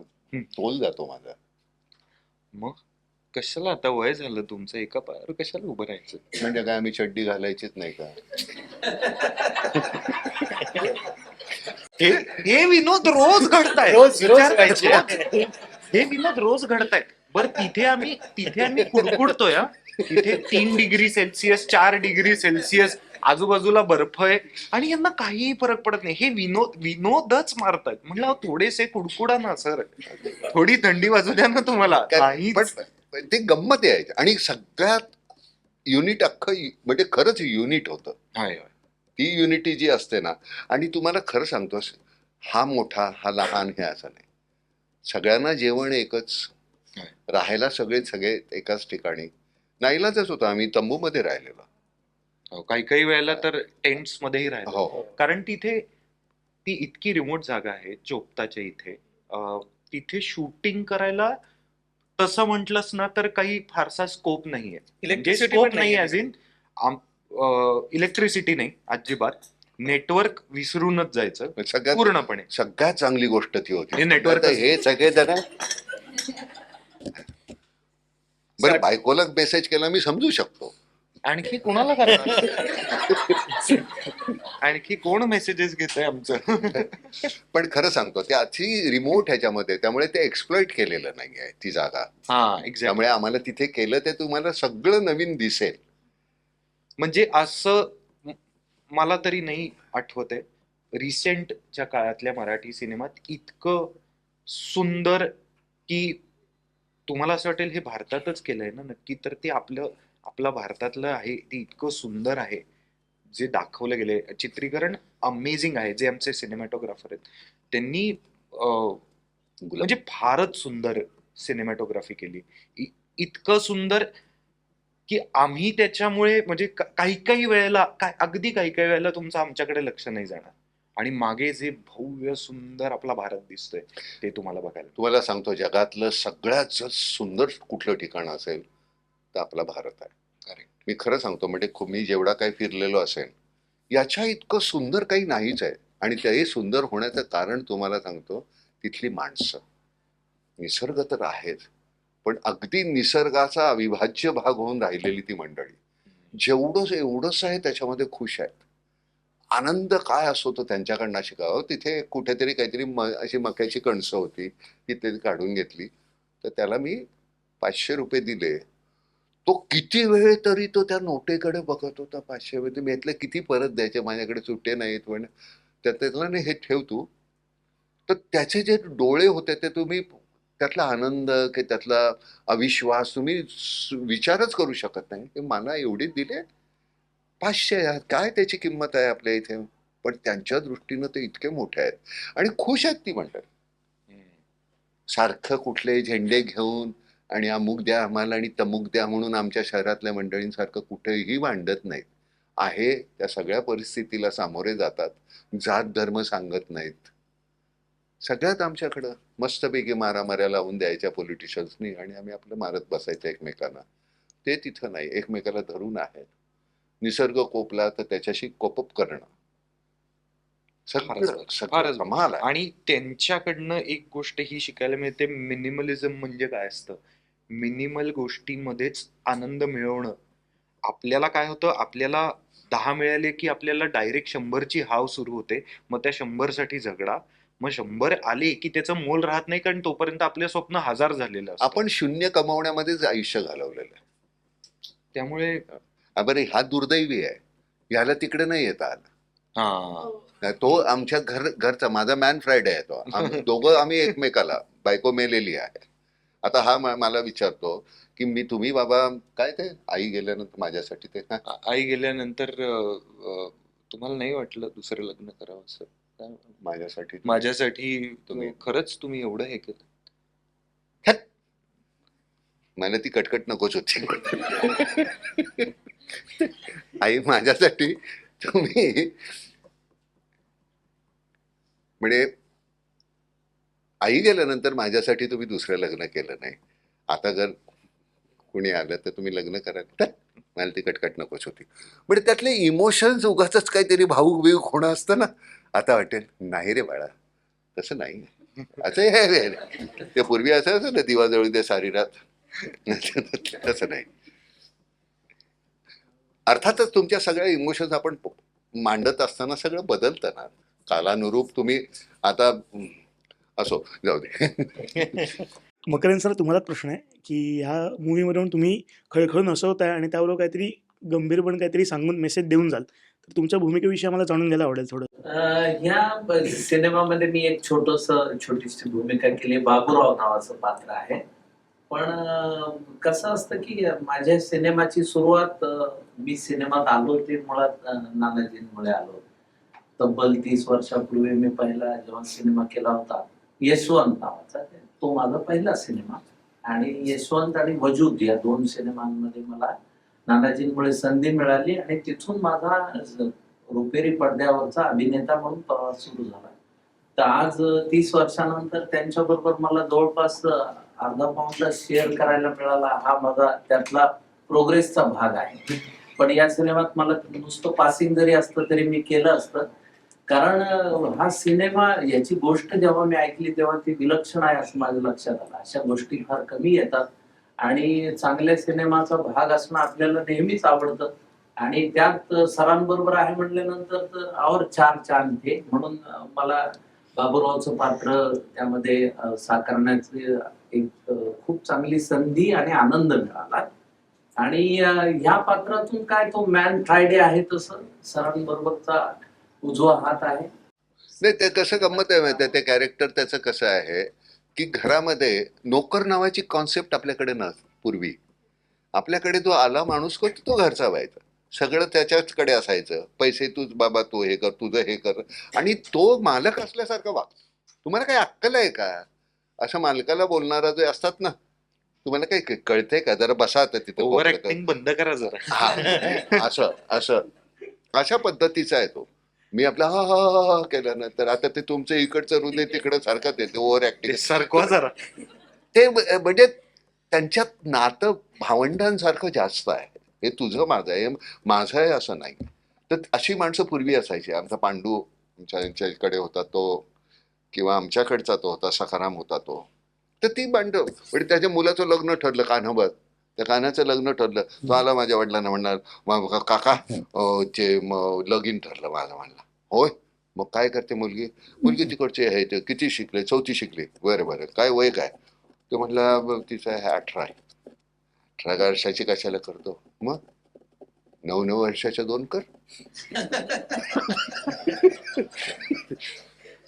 Speaker 1: तोल जातो माझा.
Speaker 2: मग कशाला आता वय झालं तुमचं, एका पायावर कशाला उभं राहायचं?
Speaker 1: म्हणजे काय आम्ही चड्डी घालायचीच नाही का?
Speaker 2: हे विनोद रोज घडतायत.
Speaker 3: रोज
Speaker 2: विचार
Speaker 3: घडतायत.
Speaker 2: करायचे. हे विनोद रोज घडतायत. बरं तिथे आम्ही कुडकुडतोय हा. तिथे 3 डिग्री सेल्सिअस 4 डिग्री सेल्सिअस आजूबाजूला बर्फ आहे आणि यांना काहीही फरक पडत नाही. हे विनोदच मारतायत. म्हणलं अहो, थोडेसे कुडकुडा ना सर, थोडी थंडी वाजू द्या ना तुम्हाला.
Speaker 1: पण ते गंमत यायची आणि सगळ्यात युनिट अख्खं म्हणजे खरंच युनिट होतं. ती युनिटी जी असते ना, आणि तुम्हाला खरं सांगतो, हा मोठा हा लहान हे असं नाही, सगळ्यांना जेवण एकच, राहायला सगळे एकाच ठिकाणी. नाईलाजच होतं, आम्ही तंबूमध्ये राहिलेलो.
Speaker 2: काही वेळेला तर टेंट्स मध्येही राहिलो.
Speaker 1: हो.
Speaker 2: कारण तिथे ती इतकी रिमोट जागा आहे चोपताच्या इथे. तिथे शूटिंग करायला तसं म्हटलंस ना तर काही फारसा स्कोप नाहीये.
Speaker 3: Electricity
Speaker 2: स्कोप
Speaker 3: पण
Speaker 2: नाही
Speaker 3: नाहीये
Speaker 2: ॲज इन इलेक्ट्रिसिटी नाही अजिबात. नेटवर्क विसरूनच जायचं
Speaker 1: सगळ्यात
Speaker 2: पूर्णपणे.
Speaker 1: सगळ्यात चांगली गोष्ट ती होती.
Speaker 2: हे network
Speaker 1: आता हे सगळे जण बरं, बायकोला मेसेज केला मी समजू शकतो.
Speaker 2: आणखी कोणाला करणार? आणखी कोण मेसेजेस घेतोय आमचं?
Speaker 1: पण खरं सांगतो, ते अति रिमोट ह्याच्यामध्ये, त्यामुळे ते एक्सप्लॉइट केलेलं नाही आहे ती जागा.
Speaker 2: हा एक्झॅक्ट.
Speaker 1: त्यामुळे आम्हाला तिथे केलं ते तुम्हाला सगळं नवीन दिसेल.
Speaker 2: म्हणजे असं मला तरी नाही आठवत आहे रिसेंटच्या काळातल्या मराठी सिनेमात इतकं सुंदर की तुम्हाला असं वाटेल हे भारतातच केलंय ना नक्की, तर ते आपला भारतातलं आहे. ते इतकं सुंदर आहे जे दाखवलं गेलंय. चित्रीकरण अमेझिंग आहे. जे आमचे सिनेमॅटोग्राफर आहेत त्यांनी म्हणजे फारच सुंदर सिनेमॅटोग्राफी केली. इतकं सुंदर की आम्ही त्याच्यामुळे म्हणजे काही वेळेला अगदी काही वेळेला तुमचं आमच्याकडे लक्ष नाही जाणार आणि मागे जे भव्य सुंदर आपला भारत दिसतोय ते तुम्हाला बघायला.
Speaker 1: तुम्हाला सांगतो, जगातलं सगळ्यात सुंदर कुठलं ठिकाण असेल तर आपला भारत आहे. मी खरं सांगतो, म्हणजे मी जेवढा काही फिरलेलो असेल याच्या इतकं सुंदर काही नाहीच आहे. आणि ते सुंदर होण्याचं कारण तुम्हाला सांगतो, तिथली माणसं. निसर्ग तर आहेच, पण अगदी निसर्गाचा अविभाज्य भाग होऊन राहिलेली ती मंडळी एवढंच आहे त्याच्यामध्ये खुश आहेत. आनंद काय असतो तो त्यांच्याकडनं शिकावं. तिथे कुठेतरी काहीतरी अशी मक्याची कणसं होती, ती ते काढून घेतली, तर त्याला मी 500 रुपये दिले. तो किती वेळ तरी तो त्या नोटेकडे बघत होता. 500 रुपये मी म्हटलं किती परत द्यायचे, माझ्याकडे सुट्टे नाहीत. पण त्यातला नाही, हे ठेव तू. तर त्याचे जे डोळे होते ते तुम्ही त्यातला आनंद की त्यातला अविश्वास तुम्ही विचारच करू शकत नाही. ते मला एवढे दिले 500 यार, काय त्याची किंमत आहे आपल्या इथे. पण त्यांच्या दृष्टीनं ते इतके मोठे आहेत आणि खुश आहेत ती म्हणतात. सारखं कुठले झेंडे घेऊन आणि अमुक द्या आम्हाला आणि तमुक द्या म्हणून आमच्या शहरातल्या मंडळींसारखं कुठेही भांडत नाहीत. आहे त्या सगळ्या परिस्थितीला सामोरे जातात. जात धर्म सांगत नाहीत. सगळ्यात आमच्याकडं मस्तपैकी मारामाऱ्या लावून द्यायच्या पॉलिटिशियन्सनी आणि आम्ही आपलं मारत बसायचं एकमेकांना. ते तिथं नाही, एकमेकाला धरून आहेत. निसर्ग कोपला तर त्याच्याशी कोपअप करणं
Speaker 2: फारच
Speaker 1: कमाल आहे.
Speaker 2: आणि त्यांच्याकडनं एक गोष्ट ही शिकायला मिळते, मिनिमलिझम म्हणजे काय असतं. मिनिमल गोष्टींमध्येच आनंद मिळवणं. आपल्याला काय होतं, आपल्याला 10 मिळाले की आपल्याला डायरेक्ट 100ची हाव सुरू होते. मग त्या 100 साठी झगडा. मग 100 आले की त्याचं मोल राहत नाही, कारण तोपर्यंत आपले स्वप्न 1000 झालेलं असतं.
Speaker 1: आपण शून्य कमावण्यामध्येच आयुष्य घालवलेलं आहे.
Speaker 2: त्यामुळे
Speaker 1: बरं, हा दुर्दैवी आहे, ह्याला तिकडे नाही येता आलं. तो आमच्या घरचा माझा मॅन फ्रायडे आहे तो. दोघं आम्ही एकमेकाला, बायको मेलेली आहे. आता हा मला विचारतो की तुम्ही बाबा काय ते आई गेल्यानंतर माझ्यासाठी ते
Speaker 2: आई गेल्यानंतर तुम्हाला नाही वाटलं दुसरं लग्न करावं असं?
Speaker 1: माझ्यासाठी
Speaker 2: माझ्यासाठी खरंच तुम्ही एवढं हे केलं?
Speaker 1: मला ती कटकट नकोच होती. आई माझ्यासाठी तुम्ही म्हणजे आई गेल्यानंतर माझ्यासाठी तुम्ही दुसरं लग्न केलं नाही. आता जर कुणी आलं तर तुम्ही लग्न कराल तर मला ती कटकट नकोच होती. म्हणजे त्यातले इमोशन्स उगाच काहीतरी भाऊक बिऊक होणं असतं ना. आता वाटेल नाही रे बाळा तसं नाही. असं हे ते पूर्वी असं ना दिवा जळू दे सारी रात. तसं नाही. अर्थातच तुमच्या सगळ्या इमोशन्स आपण मांडत असताना सगळं बदलतं ना. कालानुरूप तुम्ही आता असो जाऊ दे.
Speaker 8: मकरंद सर तुम्हालाच प्रश्न आहे की ह्या मूवीमधून तुम्ही खळखळून हसवताय आणि त्याबरोबर काहीतरी गंभीरपणे काहीतरी सांगून मेसेज देऊन जाल, तर तुमच्या भूमिकेविषयी आम्हाला जाणून घ्यायला आवडेल थोडं.
Speaker 6: ह्या सिनेमामध्ये मी एक छोटीशी भूमिका केली. बाबूराव नावाचं पात्र आहे. पण कसं असतं की माझ्या सिनेमाची सुरुवात मी सिनेमात आलो ते मुळात नानाजींमुळे आलो. तब्बल 30 वर्षापूर्वी मी पहिला जेव्हा सिनेमा केला होता यशवंत नावाचा, तो माझा पहिला सिनेमा. आणि यशवंत आणि वजूद या 2 सिनेमांमध्ये मला नानाजींमुळे संधी मिळाली आणि तिथून माझा रुपेरी पडद्यावरचा अभिनेता म्हणून प्रवास सुरू झाला. तर आज 30 वर्षानंतर त्यांच्याबरोबर मला जवळपास अर्धा पाऊण तास शेअर करायला मिळाला. हा माझा त्यातला प्रोग्रेसचा भाग आहे. पण या सिनेमात मला नुसतं पासिंग जरी असतं तरी मी केलं असतं. कारण हा सिनेमा याची गोष्ट जेव्हा मी ऐकली तेव्हा ती विलक्षण आहे असं माझ्या लक्षात आलं. अशा गोष्टी फार कमी येतात आणि चांगल्या सिनेमाचा भाग असणं आपल्याला नेहमीच आवडतं. आणि त्यात सरांबरोबर आहे म्हटल्यानंतर तर और 4 चांद थे. म्हणून मला बाबूरावचं पात्र त्यामध्ये साकारण्याची एक खूप चांगली संधी आणि आनंद मिळाला. आणि ह्या पात्रातून काय तो मॅन फ्रायडे आहे तसं सरांबरोबरचा उजवा हात आहे.
Speaker 1: नाही ते कसं गंमत आहे माहिती आहे, ते कॅरेक्टर त्याचं कसं आहे की घरामध्ये नोकर नावाची कॉन्सेप्ट आपल्याकडे न पूर्वी. आपल्याकडे जो आला माणूस तो घरचा व्हायचा. सगळं त्याच्याचकडे असायचं. पैसे तूच बाबा तू हे कर तुझं हे कर आणि तो मालक असल्यासारखं वाग. तुम्हाला काही अक्कल आहे का असं मालकाला बोलणारा जे असतात ना. तुम्हाला काही कळतंय का जरा बसा आता तिथे
Speaker 2: ओव्हर
Speaker 1: बोलत.
Speaker 2: ऍक्टिंग बंद करा जरा.
Speaker 1: हा असं असं अशा पद्धतीचा आहे तो. मी आपला हा हा हा हा केल्यानंतर आता ते तुमचं इकडचं हृदय तिकडं सारखंच येते ओव्हर
Speaker 2: ते
Speaker 1: ऍक्टिंग.
Speaker 2: सरकवा जरा.
Speaker 1: ते म्हणजे त्यांच्यात नातं भावंडांसारखं जास्त आहे. हे तुझं माझं आहे माझं आहे असं नाही. तर अशी माणसं पूर्वी असायची. आमचा पांडू आमच्या इकडे होता तो किंवा आमच्याकडचा तो होता सखाराम होता तो. तर ती भांड म्हणजे त्याच्या मुलाचं लग्न ठरलं कान्हावर. त्या कान्हाचं लग्न ठरलं. तो आला माझ्या वडिलांना म्हणणार काका ते लगीन ठरलं माझं. म्हणला होय मग काय करते मुलगी. मुलगी तिकडची आहे ते किती शिकले 4थी शिकली. बरं बरं काय वय काय. तो म्हटलं तिचं आहे 18 आहे. 18 वर्षाची कशाला करतो मग 9 वर्षाच्या 2 कर.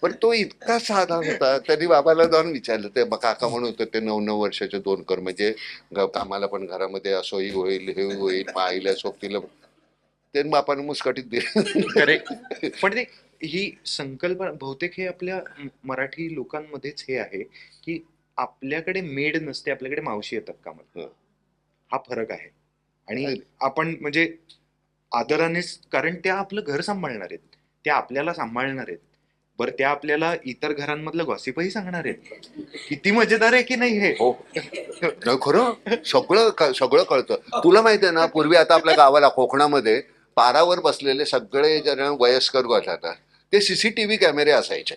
Speaker 1: पण तो इतका साधा होता. त्यांनी बाबाला जाऊन विचारलं ते काका म्हणून होतं ते 9 वर्षाचे 2 कर म्हणजे कामाला पण घरामध्ये असोही होईल हे होईल आईला सोबतीला. ते बापाने मुस्काटीत दिली.
Speaker 2: करेक्ट. पण ते ही संकल्पना बहुतेक हे आपल्या मराठी लोकांमध्येच हे आहे की आपल्याकडे मेड नसते आपल्याकडे मावशी येतात कामाला.
Speaker 1: हं.
Speaker 2: हा फरक आहे. आणि आपण म्हणजे आदरानेच कारण त्या आपलं घर सांभाळणार आहेत. त्या आपल्याला सांभाळणार आहेत. बरं त्या आपल्याला इतर घरांमधलं गॉसिपही सांगणार आहेत. किती मजेदार आहे की नाही हे.
Speaker 1: हो नाही, खरं सगळं कळतं. तुला माहिती आहे ना पूर्वी आता आपल्या गावाला कोकणामध्ये पारावर बसलेले सगळे जण वयस्कर जातात. ते सीसीटीव्ही कॅमेरे असायचे.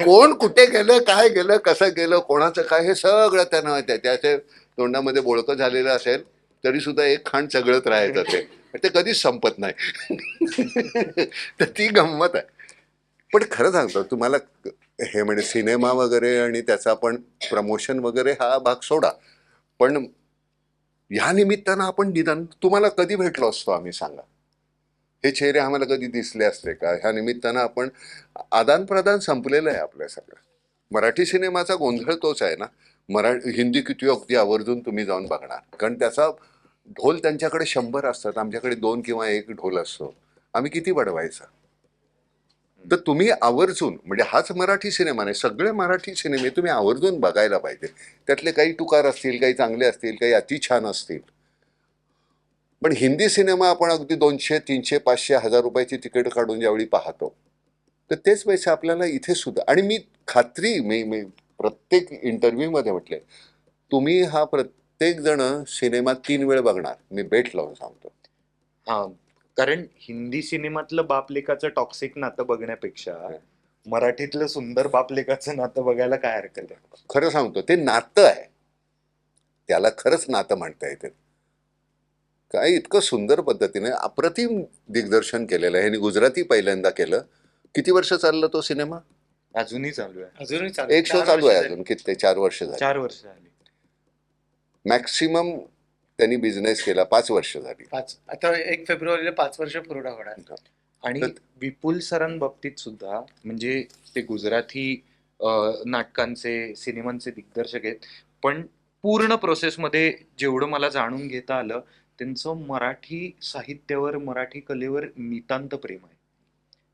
Speaker 1: कोण कुठे गेलं काय गेलं कसं गेलं कोणाचं काय हे सगळं त्यांना माहिती आहे. त्याचे तोंडामध्ये बोळकं झालेलं असेल तरी सुद्धा एक खांड सगळंच राहायचं ते कधीच संपत नाही. तर ती गंमत आहे. पण खरं सांगतो तुम्हाला हे म्हणजे सिनेमा वगैरे आणि त्याचा पण प्रमोशन वगैरे हा भाग सोडा. पण ह्या निमित्तानं आपण निदान तुम्हाला कधी भेटलो असतो आम्ही सांगा. हे चेहरे आम्हाला कधी दिसले असते का. ह्या निमित्तानं आपण आदान प्रदान संपलेलं आहे आपल्या सगळं. मराठी सिनेमाचा गोंधळ तोच आहे ना. हिंदी किती अगदी आवर्जून तुम्ही जाऊन बघणार कारण त्याचा ढोल त्यांच्याकडे 100 असतात आमच्याकडे 2 किंवा 1 ढोल असतो. आम्ही किती बडवायचा. तर तुम्ही आवर्जून, म्हणजे हाच मराठी सिनेमा नाही, सगळे मराठी सिनेमे तुम्ही आवर्जून बघायला पाहिजे. त्यातले काही टुकार असतील, काही चांगले असतील, काही अति छान असतील. पण हिंदी सिनेमा आपण अगदी 200, 300, 500, 1000 रुपयाची तिकीट काढून ज्यावेळी पाहतो, तर तेच पैसे आपल्याला इथे सुद्धा. आणि मी खात्री, मी प्रत्येक इंटरव्ह्यूमध्ये म्हटले, तुम्ही हा प्रत्येक जण सिनेमा 3 वेळ बघणार, मी बेट लावून सांगतो.
Speaker 2: हा, कारण हिंदी सिनेमातलं बापलेकाचं टॉक्सिक नातं बघण्यापेक्षा मराठीतलं सुंदर बापलेकाचं नातं बघायला काय हरकत आहे.
Speaker 1: खरं सांगतो, ते नातं आहे, त्याला खरंच नातं म्हणता येते. काय इतकं सुंदर पद्धतीने अप्रतिम दिग्दर्शन केलेलं आहे. ह्यांनी गुजराती पहिल्यांदा केलं. किती वर्ष चाललं तो सिनेमा?
Speaker 2: अजूनही चालू आहे.
Speaker 3: अजूनही चालू
Speaker 1: एक शो
Speaker 3: 4
Speaker 1: चालू
Speaker 3: वर्ष
Speaker 1: आहे
Speaker 3: झाली.
Speaker 1: अजून, किती 4 वर्ष झाली.
Speaker 2: 4 वर्ष झाली.
Speaker 1: मॅक्सिमम त्यांनी बिझनेस केला 5 वर्ष झाली.
Speaker 3: 5 आता 1 फेब्रुवारीला 5 वर्ष पूर्ण होणार.
Speaker 2: आणि
Speaker 1: तर-
Speaker 2: विपुल सरांबाबतीत सुद्धा म्हणजे ते गुजराती नाटकांचे सिनेमांचे दिग्दर्शक आहेत, पण पूर्ण प्रोसेसमध्ये जेवढं मला जाणून घेता आलं, त्यांचं मराठी साहित्यावर, मराठी कलेवर नितांत प्रेम आहे.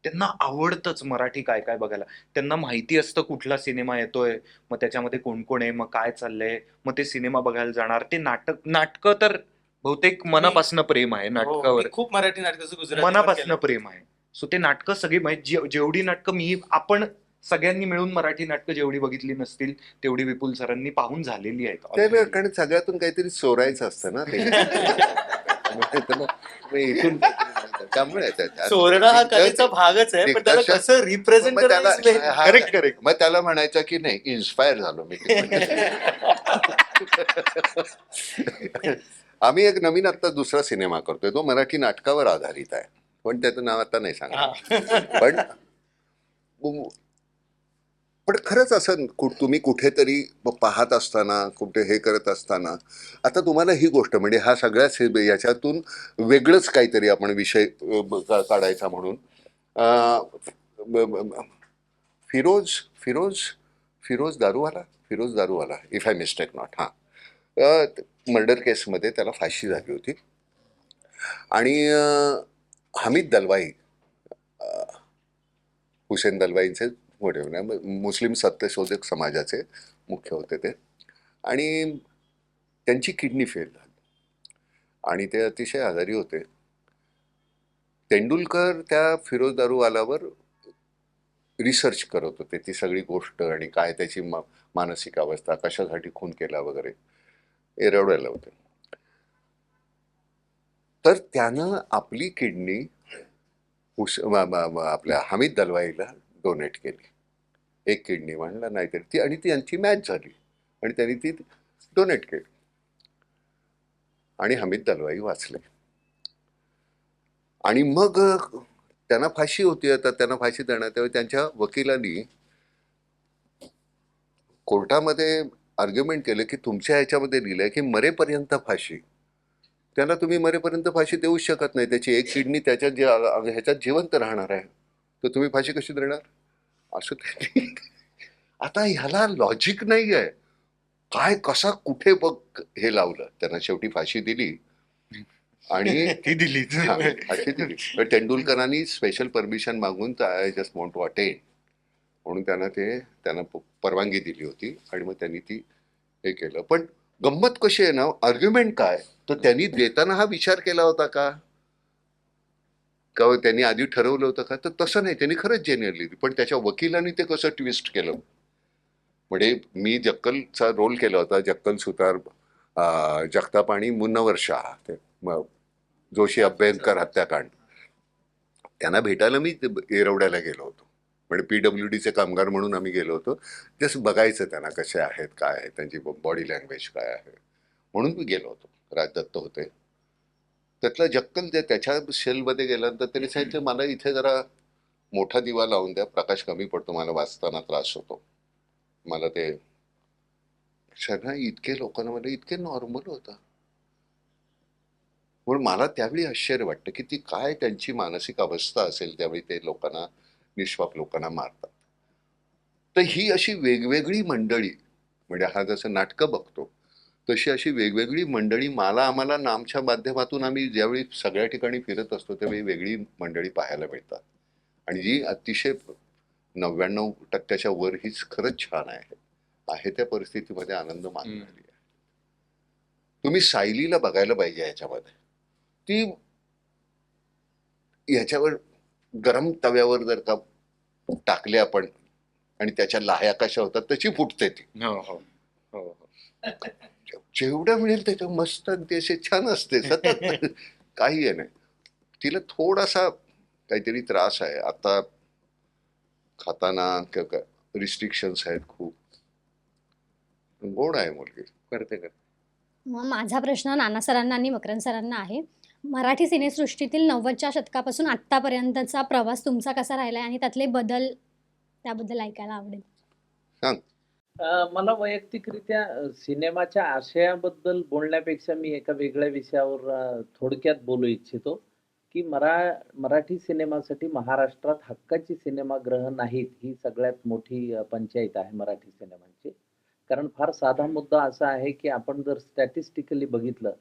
Speaker 2: त्यांना आवडतंच मराठी काय काय बघायला. त्यांना माहिती असतं कुठला सिनेमा येतोय, मग त्याच्यामध्ये कोण कोण आहे, मग काय चाललंय, मग ते सिनेमा बघायला जाणार. ते नाटकं तर बहुतेक मनापासनं प्रेम आहे
Speaker 3: हो,
Speaker 2: नाटकावर,
Speaker 3: मी खूप मराठी नाटकाचं गुजराती पण
Speaker 2: मनापासनं
Speaker 3: केलं.
Speaker 2: प्रेम आहे. सो ते नाटकं सगळी माहिती, जेवढी नाटकं आपण सगळ्यांनी मिळून मराठी नाटकं जेवढी बघितली नसतील तेवढी विपुल सरांनी पाहून झालेली आहेत
Speaker 1: ते
Speaker 2: already.
Speaker 1: कारण सगळ्यातून काहीतरी चोरायचं असतं ना ते. मग इथून त्यामुळे
Speaker 3: चोरणं हा कलेचा भागच आहे, पण त्याला
Speaker 1: दिग्दर्शक-
Speaker 3: कसं रिप्रेझेंट
Speaker 1: मग त्याला
Speaker 2: Correct, correct.
Speaker 1: मग त्याला म्हणायचं की नाही, इन्स्पायर झालो मी. आम्ही एक नवीन आता दुसरा सिनेमा करतोय, तो मराठी नाटकावर आधारित आहे, पण त्याचं नाव आता नाही सांगणार. पण खरंच असं तुम्ही कुठेतरी पाहत असताना, कुठे हे करत असताना, आता तुम्हाला ही गोष्ट म्हणजे हा सगळ्याच याच्यातून वेगळंच काहीतरी आपण विषय काढायचा म्हणून Firoz Daruwala if I mistake not, murder केसमध्ये त्याला फाशी झाली होती. आणि हमीद दलवाई, हुसेन दलवाईंचे मोठे मुस्लिम सत्यशोधक समाजाचे मुख्य होते ते, आणि त्यांची किडनी फेल झाली आणि ते अतिशय आजारी होते. तेंडुलकर त्या फिरोज दारूवालावर रिसर्च करत होते, ती सगळी गोष्ट आणि काय त्याची मानसिक अवस्था, कशासाठी खून केला वगैरे एरवडायला होते. तर त्यानं आपली किडनी आपल्या हमीद दलवाईला डोनेट केली. एक किडनी म्हणला नाहीतरी ती, आणि ती यांची मॅच झाली आणि त्यांनी ती डोनेट केली आणि हमीद दलवाई वाचले. आणि मग त्यांना फाशी होती. आता त्यांना फाशी देणार, तेव्हा त्यांच्या वकिलांनी कोर्टामध्ये आर्ग्युमेंट केलं की तुमच्या ह्याच्यामध्ये लिहिलंय की मरेपर्यंत फाशी, त्याला तुम्ही मरेपर्यंत फाशी देऊच शकत नाही, त्याची एक किडनी त्याच्या ह्याच्यात जिवंत राहणार आहे, तर तुम्ही फाशी कशी देणार असं त्यांनी. आता ह्याला लॉजिक नाही आहे काय, कसा कुठे बघ हे लावलं. त्यांना शेवटी फाशी दिली आणि
Speaker 2: ती दिली.
Speaker 1: फाशी दिली. पण तेंडुलकरांनी स्पेशल परमिशन मागून I just want to attend म्हणून त्यांना परवानगी दिली होती आणि मग त्यांनी ती हे केलं. पण गंमत कशी आहे ना, आर्ग्युमेंट काय, तर त्यांनी देताना हा विचार केला होता का त्यांनी आधी ठरवलं होतं का, तर तसं नाही, त्यांनी खरंच जेन्युइनली. पण त्याच्या वकिलांनी ते कसं ट्विस्ट केलं. म्हणजे मी जक्कलचा रोल केला होता, जक्कल सुतार, जगताप आणि मुन्नवर शाह, ते जोशी अभ्यंकर हत्याकांड. त्यांना भेटायला मी एरवड्याला गेलो होतो, म्हणजे PWDचे कामगार म्हणून आम्ही गेलो होतो, जस्ट बघायचं त्यांना कसे आहेत, काय आहे त्यांची बॉडी लँग्वेज काय आहे म्हणून मी गेलो होतो. राजदत्त होते त्यातला. जक्कल त्याच्या सेलमध्ये गेल्यानंतर त्यांनी सांगितलं मला इथे जरा मोठा दिवा लावून द्या, प्रकाश कमी पडतो, मला वाचताना त्रास होतो. मला ते सगळ्या इतके लोकांना मला इतके नॉर्मल होतं. म्हणून मला त्यावेळी आश्चर्य वाटतं की ती काय त्यांची मानसिक अवस्था असेल त्यावेळी ते लोकांना, निष्पाप लोकांना मारतात. तर ही अशी वेगवेगळी मंडळी, म्हणजे हा जसं नाटकं बघतो तशी अशी वेगवेगळी मंडळी आम्हाला नामच्या माध्यमातून आम्ही ज्यावेळी सगळ्या ठिकाणी फिरत असतो त्यावेळी वेगळी मंडळी पाहायला मिळतात. आणि जी अतिशय 99% वर हीच खरंच छान आहे त्या परिस्थितीमध्ये आनंद मानलेली आहे. तुम्ही सायलीला बघायला पाहिजे ह्याच्यामध्ये. ती ह्याच्यावर गरम तव्यावर जर का टाकले आपण आणि त्याच्या लाह्या कशा होतात तशी फुटते ती.
Speaker 2: हो हो हो हो.
Speaker 1: जेवढं मिळेल त्याच्या मस्त आणि ते असे छान असते सतत काही हे नाही. तिला थोडासा काहीतरी त्रास आहे आता खाताना रिस्ट्रिक्शन्स आहेत खूप. गोड आहे मुलगी.
Speaker 2: करते.
Speaker 9: मग माझा प्रश्न नाना सरांना आणि मकरंद सरांना आहे. मराठी सिनेसृष्टीतील 90च्या शतकापासून आत्तापर्यंतचा प्रवास तुमचा कसा राहिला आहे आणि त्यातले बदल त्याबद्दल ऐकायला आवडेल.
Speaker 1: सांग.
Speaker 6: मला वैयक्तिकरित्या सिनेमाच्या आशयाबद्दल बोलण्यापेक्षा मी एका वेगळ्या विषयावर थोडक्यात बोलू इच्छितो की मराठी सिनेमासाठी महाराष्ट्रात हक्काची सिनेमागृह नाहीत ही सगळ्यात मोठी पंचायत आहे मराठी सिनेमांची. कारण फार साधा मुद्दा असा आहे की आपण जर स्टॅटिस्टिकली बघितलं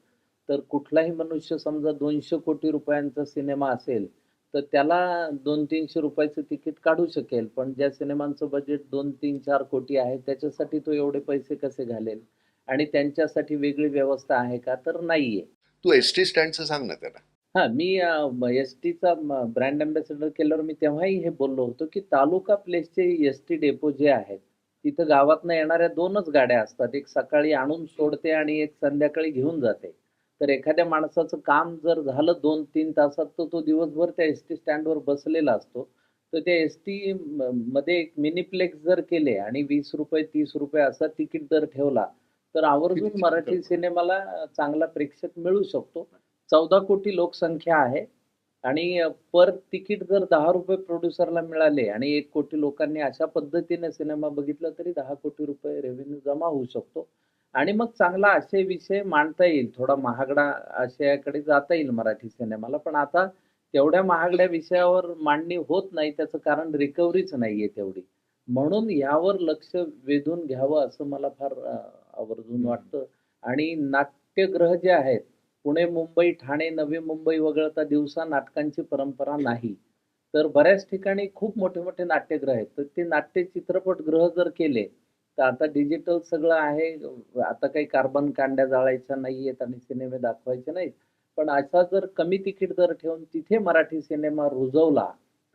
Speaker 6: तर कुठलाही मनुष्य समजा 200 कोटी रुपयांचा सिनेमा असेल तर त्याला 200-300 रुपयाचं तिकीट काढू शकेल, पण ज्या सिनेमांचं बजेट 2-3-4 कोटी आहे त्याच्यासाठी तो एवढे पैसे कसे घालेल आणि त्यांच्यासाठी वेगळी व्यवस्था आहे का? तर नाहीये.
Speaker 1: तू एसटी स्टँडचं सांग ना त्याला.
Speaker 6: हा, मी एस टीचा ब्रँड अँबॅसेडर केल्यावर मी तेव्हाही हे बोललो होतो की तालुका प्लेसचे एस टी डेपो जे आहेत तिथं गावातनं येणाऱ्या 2च गाड्या असतात. एक सकाळी आणून सोडते आणि एक संध्याकाळी घेऊन जाते. तर एखाद्या माणसाचं काम जर झालं 2-3 तासात तर तो दिवसभर त्या एस टी स्टँडवर बसलेला असतो. तर त्या एस टी मध्ये एक मिनीप्लेक्स जर केले आणि 20 रुपये 30 रुपये असा तिकीट जर ठेवला तर आवर्जून
Speaker 1: किती
Speaker 6: मराठी
Speaker 1: तिकीट?
Speaker 6: सिनेमाला चांगला प्रेक्षक मिळू शकतो. 14 कोटी लोकसंख्या आहे आणि पर तिकीट जर 10 रुपये प्रोड्युसरला मिळाले आणि 1 कोटी लोकांनी अशा पद्धतीने सिनेमा बघितला तरी 10 कोटी रुपये रेव्हेन्यू जमा होऊ शकतो. आणि मग चांगला असे विषय मांडता येईल. थोडा महागडा आशयाकडे जाता येईल मराठी सिनेमाला. पण आता तेवढ्या महागड्या विषयावर मांडणी होत नाही. त्याचं कारण रिकव्हरीच नाहीये तेवढी. म्हणून यावर लक्ष वेधून घ्यावं असं मला फार आवर्जून वाटतं. आणि नाट्यगृह जे आहेत पुणे, मुंबई, ठाणे, नवी मुंबई वगळता दिवसा नाटकांची परंपरा नाही. तर बऱ्याच ठिकाणी खूप मोठे मोठे नाट्यगृह आहेत. तर ते नाट्य चित्रपटगृह जर केले तर आता डिजिटल सगळं आहे. आता काही कार्बन कांड्या जाळायच्या नाहीयेत आणि सिनेमे दाखवायचे नाहीत. पण असा जर कमी तिकीट दर ठेवून तिथे मराठी सिनेमा रुजवला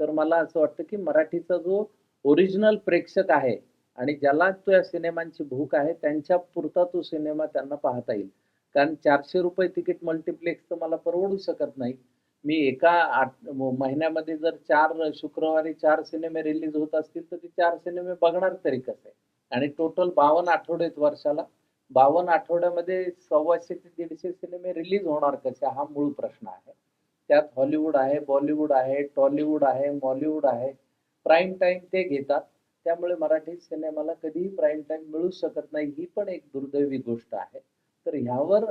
Speaker 6: तर मला असं वाटतं की मराठीचा जो ओरिजिनल प्रेक्षक आहे आणि ज्याला त्या सिनेमांची भूक आहे त्यांच्या पुरता तो सिनेमा त्यांना पाहता येईल. कारण 400 रुपये तिकीट मल्टिप्लेक्सचं मला परवडू शकत नाही. मी एका महिन्यामध्ये जर 4 शुक्रवारी 4 सिनेमे रिलीज होत असतील तर ते 4 सिनेमे बघणार तरी कसे? आणि टोटल 52 आठवडे आहेत वर्षाला. 52 आठवड्यामध्ये 125 ते 150 सिनेमे रिलीज होणार कसे? हा मूळ प्रश्न आहे. त्यात हॉलिवूड आहे, बॉलिवूड आहे, टॉलिवूड आहे, मॉलिवूड आहे. प्राईम टाइम ते घेतात. त्यामुळे मराठी सिनेमाला कधीही प्राईम टाइम मिळू शकत नाही. ही पण एक दुर्दैवी गोष्ट आहे. तर ह्यावर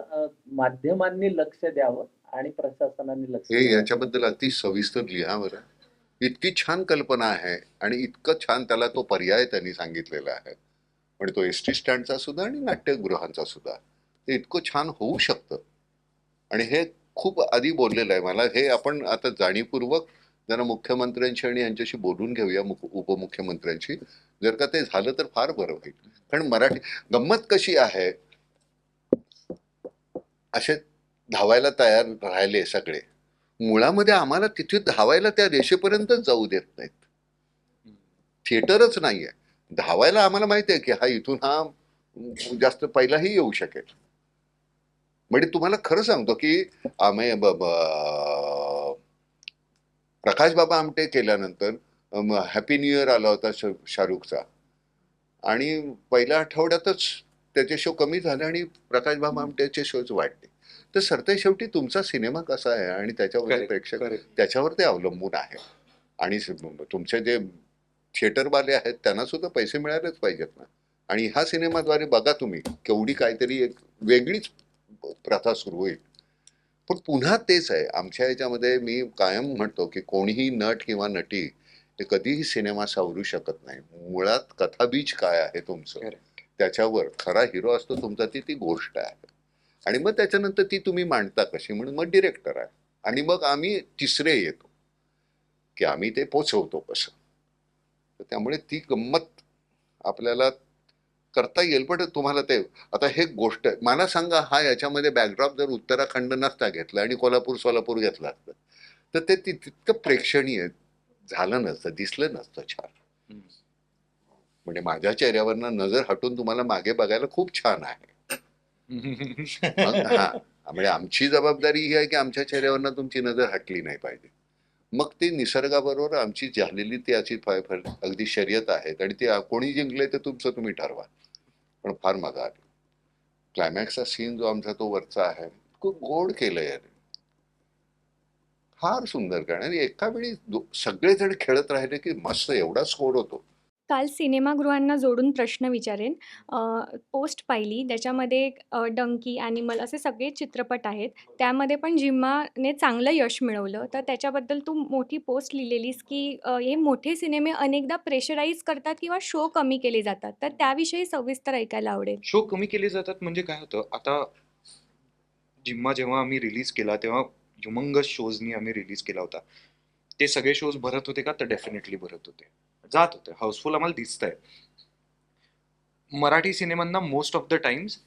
Speaker 6: माध्यमांनी लक्ष द्यावं आणि प्रशासनाने लक्ष
Speaker 1: हे
Speaker 6: द्यावं.
Speaker 1: याच्याबद्दल अति सविस्तर लिहा बरं. इतकी छान कल्पना आहे आणि इतकं छान त्याला तो पर्याय त्यांनी सांगितलेला आहे. म्हणजे तो एस टी स्टँडचा सुद्धा आणि नाट्यगृहांचा सुद्धा ते इतकं छान होऊ शकतं. आणि हे खूप आधी बोललेलं आहे. मला हे आपण आता जाणीवपूर्वक जरा मुख्यमंत्र्यांशी आणि यांच्याशी बोलून घेऊया, उपमुख्यमंत्र्यांशी. जर का ते झालं तर फार बरं होईल. कारण मराठी गंमत कशी आहे, असे धावायला तयार राहिले सगळे. मुळामध्ये आम्हाला तिथे धावायला त्या रेषेपर्यंतच जाऊ देत नाहीत. थिएटरच नाहीये. धावायला आम्हाला माहिती आहे की हा इथून हा जास्त पहिलाही येऊ शकेल. म्हणजे तुम्हाला खरं सांगतो की आम्ही प्रकाश बाबा आमटे केल्यानंतर हॅपी न्यू इयर आला होता शाहरुखचा आणि पहिल्या आठवड्यातच त्याचे शो कमी झाले आणि प्रकाश बाबा आमटेचे शोज वाढले. तर सरते शेवटी तुमचा सिनेमा कसा आहे आणि त्याच्यावर प्रेक्षक त्याच्यावर ते अवलंबून आहे. आणि तुमचे जे थिएटरवाले आहेत त्यांना सुद्धा पैसे मिळालेच पाहिजेत ना. आणि ह्या सिनेमाद्वारे बघा तुम्ही केवढी काहीतरी एक वेगळीच प्रथा सुरू होईल. पण पुन्हा तेच आहे आमच्या ह्याच्यामध्ये. मी कायम म्हणतो की कोणीही नट किंवा नटी हे कधीही सिनेमा सावरू शकत नाही. मुळात कथाबीज काय आहे तुमचं त्याच्यावर खरा हिरो असतो तुमचा, ती गोष्ट आहे. आणि मग त्याच्यानंतर ती तुम्ही मांडता कशी म्हणून मग डिरेक्टर आहे. आणि मग आम्ही तिसरे येतो की आम्ही ते पोचवतो कसं. तर त्यामुळे ती गंमत आपल्याला करता येईल. पण तुम्हाला ते आता हे गोष्ट मला सांगा, हा याच्यामध्ये बॅकड्रॉप जर उत्तराखंड नसता घेतला आणि सोलापूर घेतला असतं तर ते तितकं प्रेक्षणीय झालं नसतं, दिसलं नसतं छान. म्हणजे माझ्या चेहऱ्यावरनं नजर हटून तुम्हाला मागे बघायला खूप छान आहे. हा म्हणजे आमची जबाबदारी ही आहे की आमच्या चेहऱ्यावरनं तुमची नजर हटली नाही पाहिजे. मग ती निसर्गाबरोबर आमची झालेली ती अशी अगदी शर्यत आहेत आणि ती कोणी जिंकले ते तुमचं तुम्ही ठरवा. पण फार मजा आली. क्लायमॅक्सचा सीन जो आमचा तो वरचा आहे खूप गोड केलंय याने, फार सुंदर गाणं. आणि एका वेळी सगळेजण खेळत राहिले की मस्त एवढा स्कोर होतो.
Speaker 4: काल सिनेमागृहांना जोडून प्रश्न विचारेन. पोस्ट पाहिली त्याच्यामध्ये डंकी, ॲनिमल असे सगळे चित्रपट आहेत. त्यामध्ये पण जिम्माने चांगलं यश मिळवलं. तर त्याच्याबद्दल तू मोठी पोस्ट लिहिलेलीस की हे मोठे सिनेमे अनेकदा प्रेशराईज करतात किंवा शो कमी केले जातात. तर त्याविषयी सविस्तर ऐकायला आवडेल.
Speaker 2: शो कमी केले जातात म्हणजे काय होतं, आता जिम्मा जेव्हा आम्ही रिलीज केला तेव्हा ह्युमंगस शोजनी आम्ही रिलीज केला होता. ते सगळे शोज भरत होते का? तर डेफिनेटली भरत होते, जात होते, हाऊसफुल आम्हाला दिसतंय. मराठी सिनेमांना मोस्ट ऑफ द टाइम्स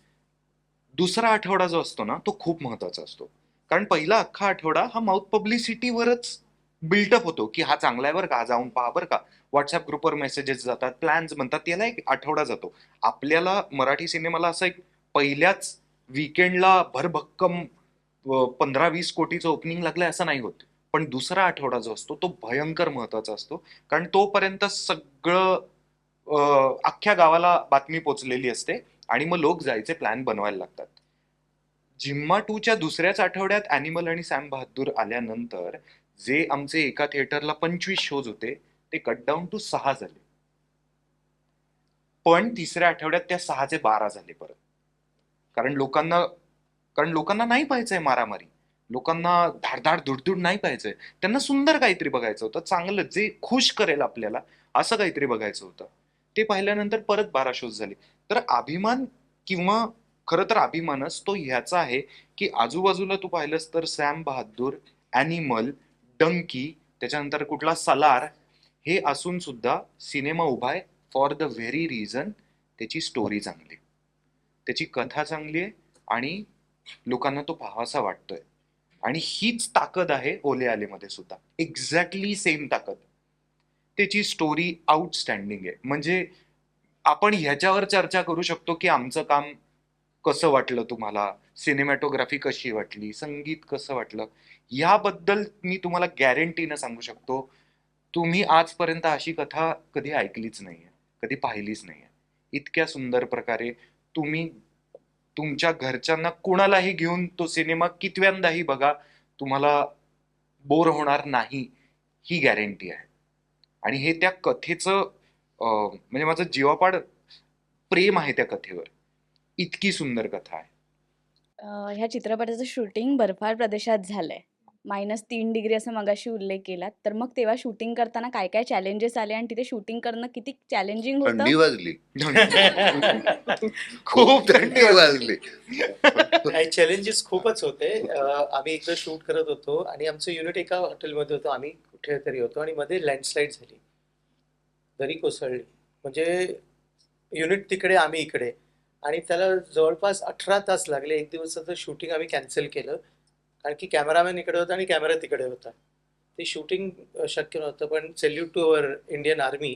Speaker 2: दुसरा आठवडा जो असतो ना तो खूप महत्वाचा असतो. कारण पहिला अख्खा आठवडा हा माउथ पब्लिसिटीवरच बिल्टअप होतो की हा चांगला आहे बरं का, हा जाऊन पहा बरं का. व्हॉट्सअप ग्रुपवर मेसेजेस जातात, प्लॅन्स म्हणतात, त्याला एक आठवडा जातो. आपल्याला मराठी सिनेमाला असं एक पहिल्याच वीकेंडला भरभक्कम 15-20 कोटीचं ओपनिंग लागलंय असं नाही होत. पण दुसरा आठवडा जो असतो तो भयंकर महत्वाचा असतो. कारण तोपर्यंत सगळं अख्ख्या गावाला बातमी पोचलेली असते आणि मग लोक जायचे प्लॅन बनवायला लागतात. जिम्मा 2च्या दुसऱ्याच आठवड्यात ॲनिमल आणि सॅम बहादूर आल्यानंतर जे आमचे एका थिएटरला 25 शोज होते ते कट डाऊन टू 6 झाले. पण तिसऱ्या आठवड्यात त्या 6चे 12 झाले परत. कारण लोकांना नाही पाहायचंय मारामारी, लोकांना धाडधाड धुडधुड नाही पाहायचंय. त्यांना सुंदर काहीतरी बघायचं होतं, चांगलं जे खुश करेल आपल्याला असं काहीतरी बघायचं होतं. ते पाहिल्यानंतर परत 12 शोज झाले. तर अभिमान, किंवा खरं तर अभिमानच तो ह्याचा आहे की आजूबाजूला तू पाहिलंस तर सॅम बहादूर, ॲनिमल, डंकी, त्याच्यानंतर कुठला सलार, हे असून सुद्धा सिनेमा उभा आहे फॉर द व्हेरी रिझन त्याची स्टोरी चांगली, त्याची कथा चांगली आहे आणि लोकांना तो पाहावासा वाटतोय. आणि हीच ताकद आहे ओले आलेमध्ये सुद्धा, एक्झॅक्टली सेम ताकद. त्याची स्टोरी आउटस्टँडिंग आहे. म्हणजे आपण ह्याच्यावर चर्चा करू शकतो की आमचं काम कसं वाटलं तुम्हाला, सिनेमॅटोग्राफी कशी वाटली, संगीत कसं वाटलं, याबद्दल मी तुम्हाला गॅरंटीनं सांगू शकतो तुम्ही आजपर्यंत अशी कथा कधी ऐकलीच नाहीये, कधी पाहिलीच नाहीये. इतक्या सुंदर प्रकारे तुम्ही तुमच्या घरच्यांना कुणालाही घेऊन तो सिनेमा कितव्यांदाही बघा, तुम्हाला बोर होणार नाही, ही गॅरंटी आहे. आणि हे त्या कथेचं म्हणजे माझं जीवापाड प्रेम आहे त्या कथेवर. इतकी सुंदर कथा आहे.
Speaker 5: ह्या चित्रपटाचं शूटिंग बर्फाळ प्रदेशात झालंय. -3 डिग्री असं मगाशी उल्लेख केलात. तर मग तेव्हा शूटिंग करताना काय काय चॅलेंजेस आले आणि तिथे शूटिंग करणं किती चॅलेंजिंग होतं?
Speaker 1: थंडी वाजली,
Speaker 2: खूप
Speaker 1: थंडी वाजली.
Speaker 3: काही चॅलेंजेस खूपच होते. आम्ही एकदा शूट करत होतो आणि आमचं युनिट एका हॉटेलमध्ये होतं, आम्ही कुठे तरी होतो आणि मध्ये लँडस्लाईड झाली, दरी कोसळली. म्हणजे युनिट तिकडे, आम्ही इकडे, आणि त्याला जवळपास 18 तास लागले. एक दिवसाचं शूटिंग आम्ही कॅन्सल केलं कारण की कॅमेरामॅन इकडे होता आणि कॅमेरा तिकडे होता. ते शूटिंग शक्य नव्हतं. पण salute to our Indian army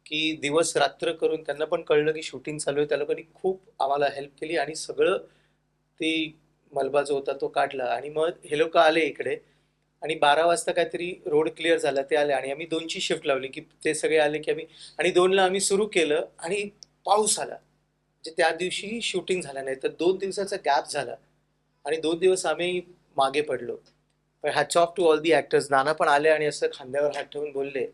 Speaker 3: की दिवस रात्र करून त्यांना पण कळलं की शूटिंग चालू आहे. त्या लोकांनी खूप आम्हाला हेल्प केली आणि सगळं ती मलबा जो होता तो काढला. आणि मग हे लोक आले इकडे आणि 12 वाजता काहीतरी रोड क्लिअर झाला, ते आले आणि आम्ही 2ची शिफ्ट लावली की ते सगळे आले की आम्ही, आणि 2ला आम्ही सुरू केलं आणि पाऊस आला. म्हणजे त्या दिवशी शूटिंग झालं नाही, तर 2 दिवसाचा गॅप झाला आणि 2 दिवस आम्ही मागे पडलो. पण hats off to all the actors. Nana पण आले आणि असं खांद्यावर हात ठेवून बोलले,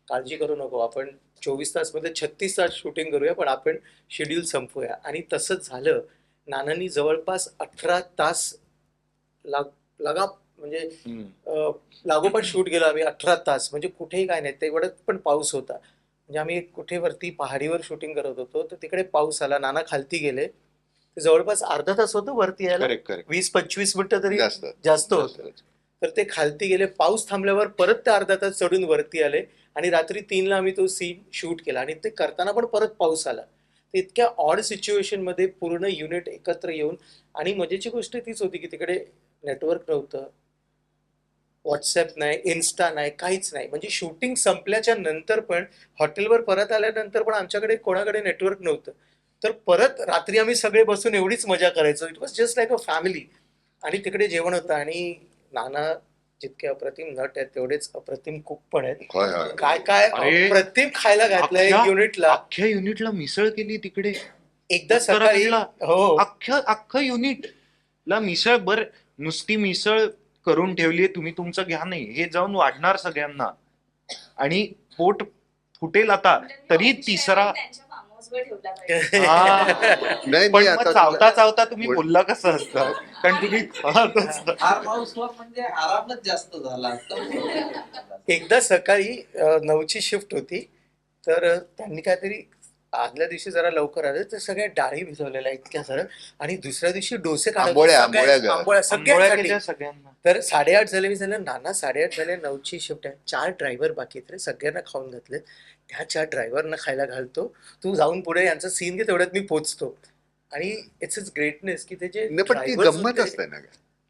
Speaker 3: काळजी करू नको, आपण 24 तासमध्ये 36 तास शूटिंग करूया, पण आपण शेड्यूल संपवूया. आणि तसंच झालं. नानांनी जवळपास 18 तास म्हणजे लागोपाठ शूट गेलो आम्ही 18 तास. म्हणजे कुठेही काय नाही, तेवढ्यात पण पाऊस होता. म्हणजे आम्ही कुठे वरती पहाडीवर शूटिंग करत होतो, तर तिकडे पाऊस आला. नाना खालती गेले, ते जवळपास अर्धा तास होतं वरती यायला,
Speaker 2: करेक्ट.
Speaker 3: 20-25 मिनिटं तरी
Speaker 1: जास्त
Speaker 3: जास्त होतं. तर ते खालती गेले, पाऊस थांबल्यावर परत ते अर्धा तास चढून वरती आले आणि रात्री 3ला आम्ही तो सीन शूट केला आणि ते करताना पण परत पाऊस आला. तर इतक्या ऑड सिच्युएशनमध्ये पूर्ण युनिट एकत्र येऊन, आणि मजेची गोष्ट तीच होती की तिकडे नेटवर्क नव्हतं, व्हॉट्सॲप नाही, इन्स्टा नाही, काहीच नाही. म्हणजे शूटिंग संपल्याच्या नंतर पण, हॉटेलवर परत आल्यानंतर पण आमच्याकडे कोणाकडे नेटवर्क नव्हतं. तर परत रात्री आम्ही सगळे बसून एवढीच मजा करायचो. It was just like a family. आणि तिकडे जेवण होतं आणि नाना जितके अप्रतिम नट आहेत तेवढेच अप्रतिम कुक पण आहेत.
Speaker 1: होय होय
Speaker 3: काय काय
Speaker 2: अरे,
Speaker 3: अप्रतिम खायला घातलंय
Speaker 2: अख्ख्या
Speaker 3: युनिटला.
Speaker 2: अख्ख्या युनिटला मिसळ केली तिकडे.
Speaker 3: एकदा सकाळी
Speaker 2: उत्तराखंडला
Speaker 3: हो
Speaker 2: अख्खं युनिटला मिसळ, बर नुसती मिसळ करून ठेवली, तुम्ही तुमचं घ्या नाही, हे जाऊन वाढणार सगळ्यांना आणि पोट फुटेल आता. तरी तिसरा हा.
Speaker 1: नाही
Speaker 2: पण
Speaker 1: मी
Speaker 2: मग
Speaker 1: आता
Speaker 2: चावता चावता तुम्ही
Speaker 1: बोल-
Speaker 2: बोलला कसं असतं, कारण तुम्ही खात असता.
Speaker 6: फार्म हाऊसवर म्हणजे आरामच जास्त झाला असता.
Speaker 3: एकदा सकाळी 9ची शिफ्ट होती. तर त्यांनी काहीतरी आदल्या दिवशी जरा लवकर आले, तर सगळ्या डाळी भिजवलेल्या इतक्या सारं, आणि दुसऱ्या दिवशी डोसे काढायचे
Speaker 1: आंबोळ्या
Speaker 3: सगळ्या-
Speaker 1: ग.
Speaker 3: आंबोळ्या
Speaker 2: आंबोळ्या
Speaker 3: सगळ्यांसाठी.
Speaker 2: केल्या सगळ्यांना.
Speaker 3: तर 8:30 झाले. मी झालं नाना 8:30 झाले, 9ची शिफ्ट आहे, 4 ड्रायव्हर बाकी आहेत रे, सगळ्यांना खाऊन घातले, त्या 4 ड्रायव्हरना खायला घालतो, तू जाऊन पुढे यांचा सीन घे, तेवढ्यात मी पोचतो. आणि इट्स इज ग्रेटनेस की ते जे
Speaker 1: नाही पण ती
Speaker 3: drivers
Speaker 1: गंमत
Speaker 3: होते,
Speaker 1: असते ना ग.